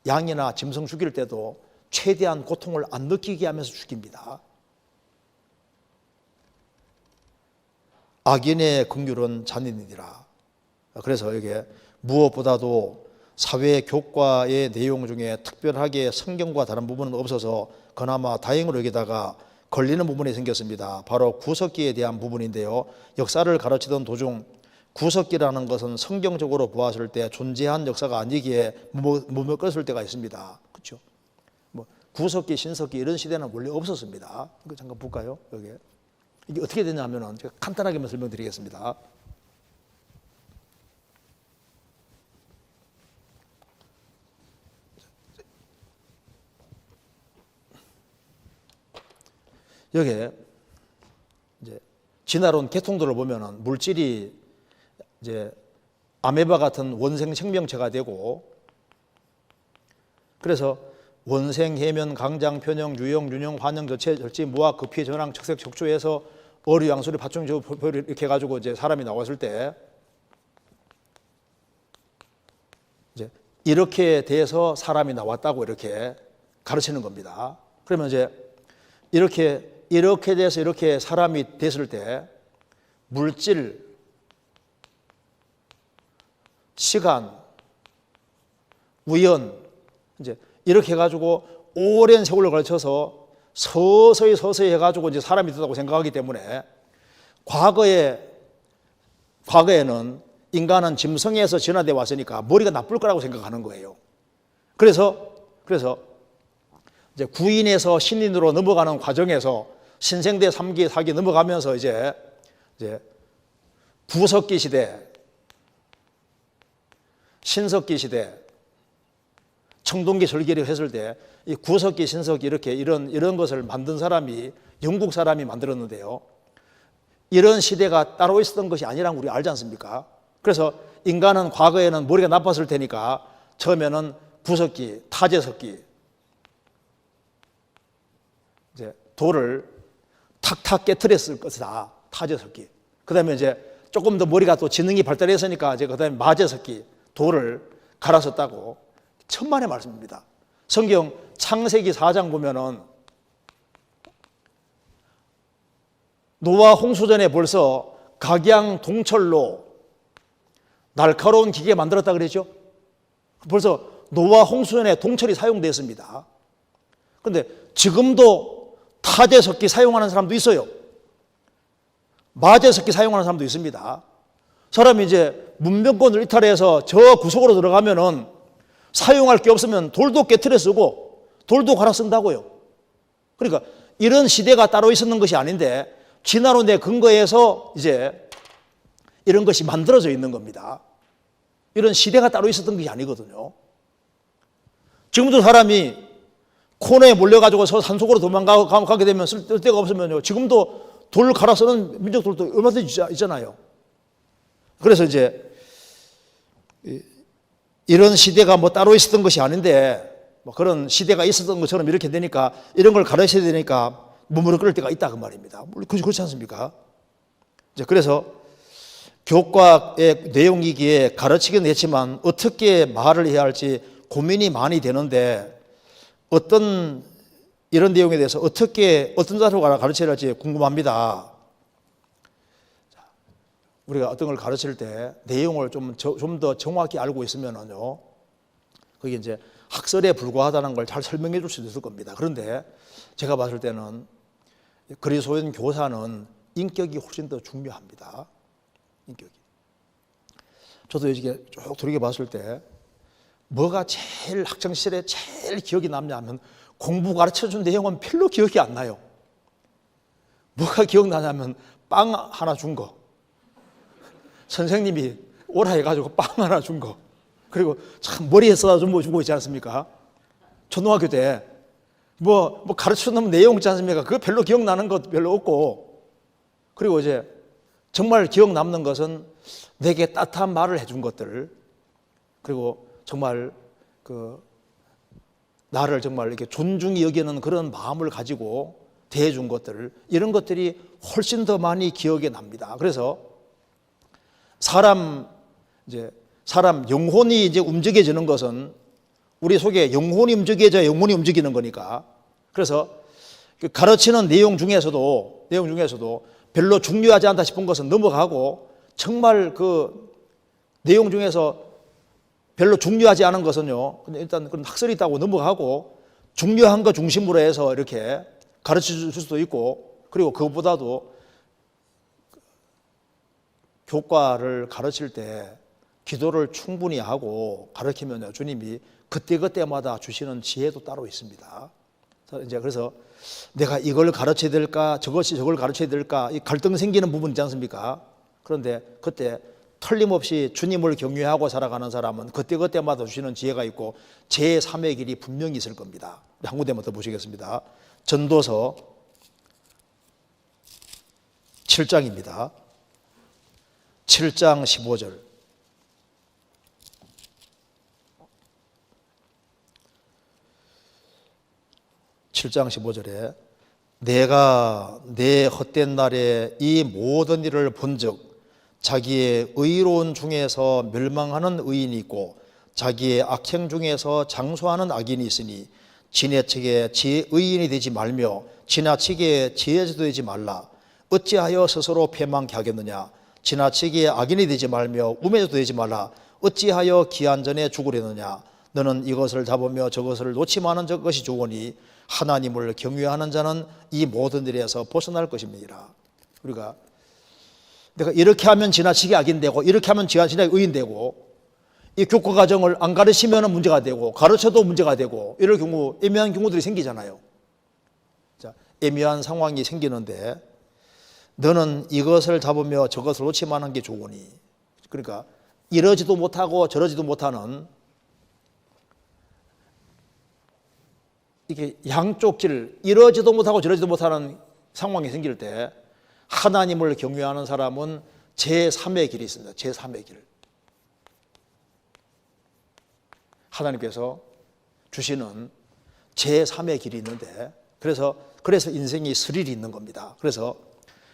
양이나 짐승 죽일 때도 최대한 고통을 안 느끼게 하면서 죽입니다. 악인의 긍휼은 잔인이니라. 그래서 이게 무엇보다도 사회 교과의 내용 중에 특별하게 성경과 다른 부분은 없어서 그나마 다행으로 여기다가 걸리는 부분이 생겼습니다. 바로 구석기에 대한 부분인데요. 역사를 가르치던 도중 구석기라는 것은 성경적으로 보았을 때 존재한 역사가 아니기에 머뭇거렸을 때가 있습니다. 그렇죠? 뭐 구석기, 신석기 이런 시대는 원래 없었습니다. 이거 잠깐 볼까요? 여기 이게 어떻게 되냐면은 제가 간단하게만 설명드리겠습니다. 여기에 이제 진화론 계통들을 보면은 물질이 이제 아메바 같은 원생 생명체가 되고 그래서 원생, 해면, 강장, 편형, 유형, 윤형, 환형, 저체, 절지, 무학, 급히, 전황, 척색, 척추에서 어류, 양수리, 밭중, 이렇게 해가지고 이제 사람이 나왔을 때 이제 이렇게 돼서 사람이 나왔다고 이렇게 가르치는 겁니다. 그러면 이제 이렇게 돼서 이렇게 사람이 됐을 때 물질, 시간, 우연 이제 이렇게 해가지고 오랜 세월을 걸쳐서 서서히 해가지고 이제 사람이 됐다고 생각하기 때문에 과거에는 인간은 짐승에서 진화되어 왔으니까 머리가 나쁠 거라고 생각하는 거예요. 그래서 이제 구인에서 신인으로 넘어가는 과정에서 신생대 3기, 4기 넘어가면서 이제 구석기 시대, 신석기 시대, 청동기 절기를 했을 때 이 구석기, 신석기 이렇게 이런 것을 만든 사람이 영국 사람이 만들었는데요. 이런 시대가 따로 있었던 것이 아니라는 우리 알지 않습니까? 그래서 인간은 과거에는 머리가 나빴을 테니까 처음에는 구석기, 타제석기 이제 돌을 탁탁 깨트렸을 것이다. 타제석기. 그다음에 이제 조금 더 머리가 또 지능이 발달했으니까 이제 그다음에 마제석기 돌을 갈아서 따고 천만의 말씀입니다. 성경 창세기 4장 보면은 노아 홍수 전에 벌써 각양동철로 날카로운 기계 만들었다 그랬죠. 벌써 노아 홍수년에 동철이 사용됐습니다. 그런데 지금도 타제석기 사용하는 사람도 있어요. 마제석기 사용하는 사람도 있습니다. 사람이 이제 문명권을 이탈해서 저 구석으로 들어가면은 사용할 게 없으면 돌도 깨트려 쓰고 돌도 갈아 쓴다고요. 그러니까 이런 시대가 따로 있었는 것이 아닌데 진화론의 근거에서 이제 이런 것이 만들어져 있는 겁니다. 이런 시대가 따로 있었던 것이 아니거든요. 지금도 사람이 코너에 몰려가지고 산속으로 도망가게 되면 쓸 데가 없으면요. 지금도 돌 갈아 쓰는 민족들도 얼마든지 있잖아요. 그래서 이제 이런 시대가 뭐 따로 있었던 것이 아닌데 뭐 그런 시대가 있었던 것처럼 이렇게 되니까 이런 걸 가르쳐야 되니까 무무를 끓을 때가 있다 그 말입니다. 그렇지 않습니까? 이제 그래서 교과의 내용이기에 가르치긴 했지만 어떻게 말을 해야 할지 고민이 많이 되는데 어떤 이런 내용에 대해서 어떤 자세로 가르쳐야 할지 궁금합니다. 우리가 어떤 걸 가르칠 때 내용을 좀 더 정확히 알고 있으면요, 그게 이제 학설에 불과하다는 걸 잘 설명해 줄 수도 있을 겁니다. 그런데 제가 봤을 때는 그리스도인 교사는 인격이 훨씬 더 중요합니다. 인격이. 저도 이렇게 쭉 돌이켜 봤을 때 뭐가 제일 학창시절에 제일 기억이 남냐면 공부 가르쳐준 내용은 별로 기억이 안 나요. 뭐가 기억나냐면 빵 하나 준 거. 선생님이 오라 해가지고 빵 하나 준 거. 그리고 참 머리에 써다 주고 있지 않습니까? 초등학교 때 뭐 가르쳐놓은 내용 있지 않습니까? 그거 별로 기억나는 것 별로 없고, 그리고 이제 정말 기억 남는 것은 내게 따뜻한 말을 해준 것들, 그리고 정말 나를 정말 이렇게 존중히 여기는 그런 마음을 가지고 대해준 것들, 이런 것들이 훨씬 더 많이 기억에 납니다. 그래서 사람 영혼이 이제 움직여지는 것은 우리 속에 영혼이 움직여져야 영혼이 움직이는 거니까. 그래서 가르치는 내용 중에서도 별로 중요하지 않다 싶은 것은 넘어가고, 정말 그 내용 중에서 별로 중요하지 않은 것은요, 일단 그런 학설이 있다고 넘어가고 중요한 거 중심으로 해서 이렇게 가르쳐 줄 수도 있고, 그리고 그것보다도 교과를 가르칠 때 기도를 충분히 하고 가르치면요, 주님이 그때그때마다 주시는 지혜도 따로 있습니다. 이제 그래서 내가 이걸 가르쳐야 될까, 저걸 가르쳐야 될까, 이 갈등 생기는 부분 있지 않습니까? 그런데 그때 틀림없이 주님을 경외하고 살아가는 사람은 그때그때마다 주시는 지혜가 있고 제3의 길이 분명히 있을 겁니다. 한 군데만 더 보시겠습니다. 전도서 7장입니다. 7장 15절. 7장 15절에 내가 내 헛된 날에 이 모든 일을 본즉 자기의 의로운 중에서 멸망하는 의인이 있고 자기의 악행 중에서 장수하는 악인이 있으니 지나치게 의인이 되지 말며 지나치게 지혜자도 되지 말라. 어찌하여 스스로 패망케 하겠느냐. 지나치게 악인이 되지 말며 우매자도 되지 말라. 어찌하여 기한 전에 죽으려느냐. 너는 이것을 잡으며 저것을 놓치마는 것이 좋으니 하나님을 경외하는 자는 이 모든 일에서 벗어날 것입니다. 우리가 내가 이렇게 하면 지나치게 악인되고 이렇게 하면 지나치게 의인되고, 이 교과 과정을 안 가르치면 문제가 되고 가르쳐도 문제가 되고, 이럴 경우 애매한 경우들이 생기잖아요. 자, 애매한 상황이 생기는데 너는 이것을 잡으며 저것을 놓치마는 게 좋으니, 그러니까 이러지도 못하고 저러지도 못하는 이게 양쪽 길, 이러지도 못하고 저러지도 못하는 상황이 생길 때 하나님을 경외하는 사람은 제3의 길이 있습니다. 제3의 길. 하나님께서 주시는 제3의 길이 있는데, 그래서 인생이 스릴이 있는 겁니다. 그래서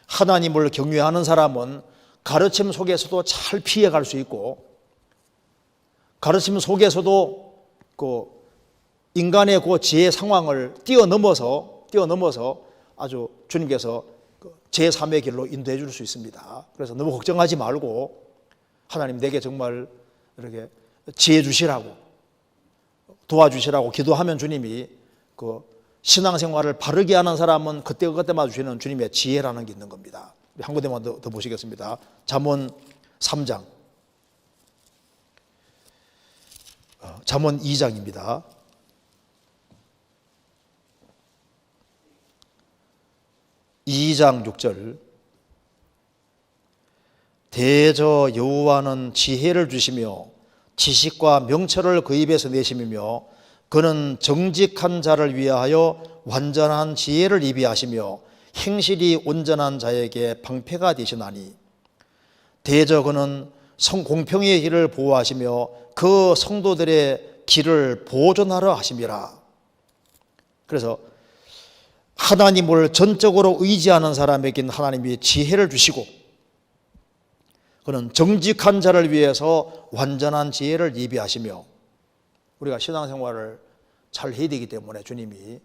하나님을 경외하는 사람은 가르침 속에서도 잘 피해갈 수 있고, 가르침 속에서도 그 인간의 그 지혜 상황을 뛰어넘어서 아주 주님께서 제3의 길로 인도해 줄 수 있습니다. 그래서 너무 걱정하지 말고 하나님 내게 정말 이렇게 지혜 주시라고 도와주시라고 기도하면 주님이 그 신앙생활을 바르게 하는 사람은 그때마다 주시는 주님의 지혜라는 게 있는 겁니다. 한 군데만 더 보시겠습니다. 잠언 3장, 잠언 2장입니다. (2장 6절) 대저 여호와는 지혜를 주시며 지식과 명철을 그 입에서 내심이며 그는 정직한 자를 위하여 완전한 지혜를 입이하시며 행실이 온전한 자에게 방패가 되시나니 대저 그는 공평의 길을 보호하시며 그 성도들의 길을 보존하려 하심이라. 그래서 하나님을 전적으로 의지하는 사람에게는 하나님이 지혜를 주시고 그는 정직한 자를 위해서 완전한 지혜를 예비하시며 우리가 신앙생활을 잘 해야 되기 때문에 주님이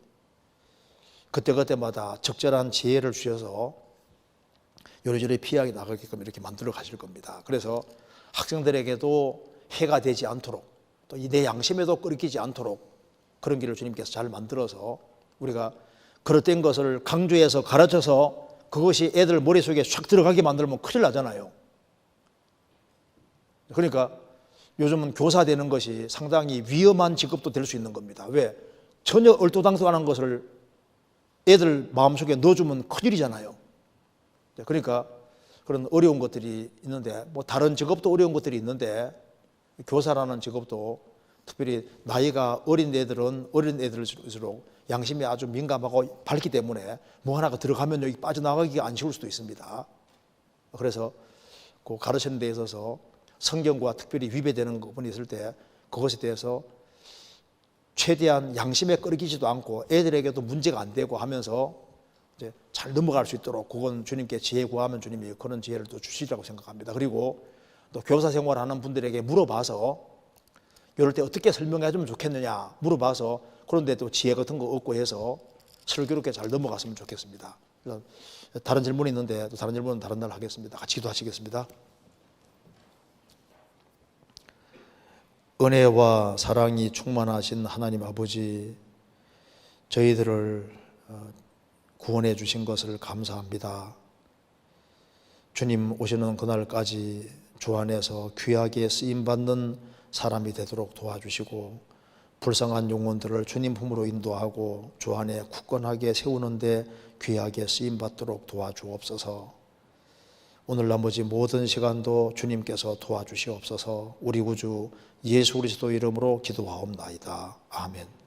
그때그때마다 적절한 지혜를 주셔서 요리조리 피하게 나가게끔 이렇게 만들어 가실 겁니다. 그래서 학생들에게도 해가 되지 않도록 또 내 양심에도 끓이지 않도록 그런 길을 주님께서 잘 만들어서 우리가 그릇된 것을 강조해서 가르쳐서 그것이 애들 머릿속에 샥 들어가게 만들면 큰일 나잖아요. 그러니까 요즘은 교사 되는 것이 상당히 위험한 직업도 될 수 있는 겁니다. 왜? 전혀 얼토당토하는 것을 애들 마음속에 넣어주면 큰일이잖아요. 그러니까 그런 어려운 것들이 있는데 뭐 다른 직업도 어려운 것들이 있는데 교사라는 직업도 특별히 나이가 어린 애들은 어린 애들일수록 양심이 아주 민감하고 밝기 때문에 뭐 하나가 들어가면 여기 빠져나가기가 안 쉬울 수도 있습니다. 그래서 그 가르치는 데 있어서 성경과 특별히 위배되는 부분이 있을 때 그것에 대해서 최대한 양심에 끓이지도 않고 애들에게도 문제가 안 되고 하면서 이제 잘 넘어갈 수 있도록 그건 주님께 지혜 구하면 주님이 그런 지혜를 또 주시리라고 생각합니다. 그리고 또 교사 생활하는 분들에게 물어봐서 이럴 때 어떻게 설명해 주면 좋겠느냐 물어봐서 그런데 또 지혜 같은 거 얻고 해서 슬기롭게 잘 넘어갔으면 좋겠습니다. 다른 질문이 있는데 또 다른 질문은 다른 날 하겠습니다. 같이 기도하시겠습니다. 은혜와 사랑이 충만하신 하나님 아버지, 저희들을 구원해 주신 것을 감사합니다. 주님 오시는 그날까지 주 안에서 귀하게 쓰임받는 사람이 되도록 도와주시고 불쌍한 영혼들을 주님 품으로 인도하고 주 안에 굳건하게 세우는데 귀하게 쓰임받도록 도와주옵소서. 오늘 나머지 모든 시간도 주님께서 도와주시옵소서. 우리 구주 예수 그리스도 이름으로 기도하옵나이다. 아멘.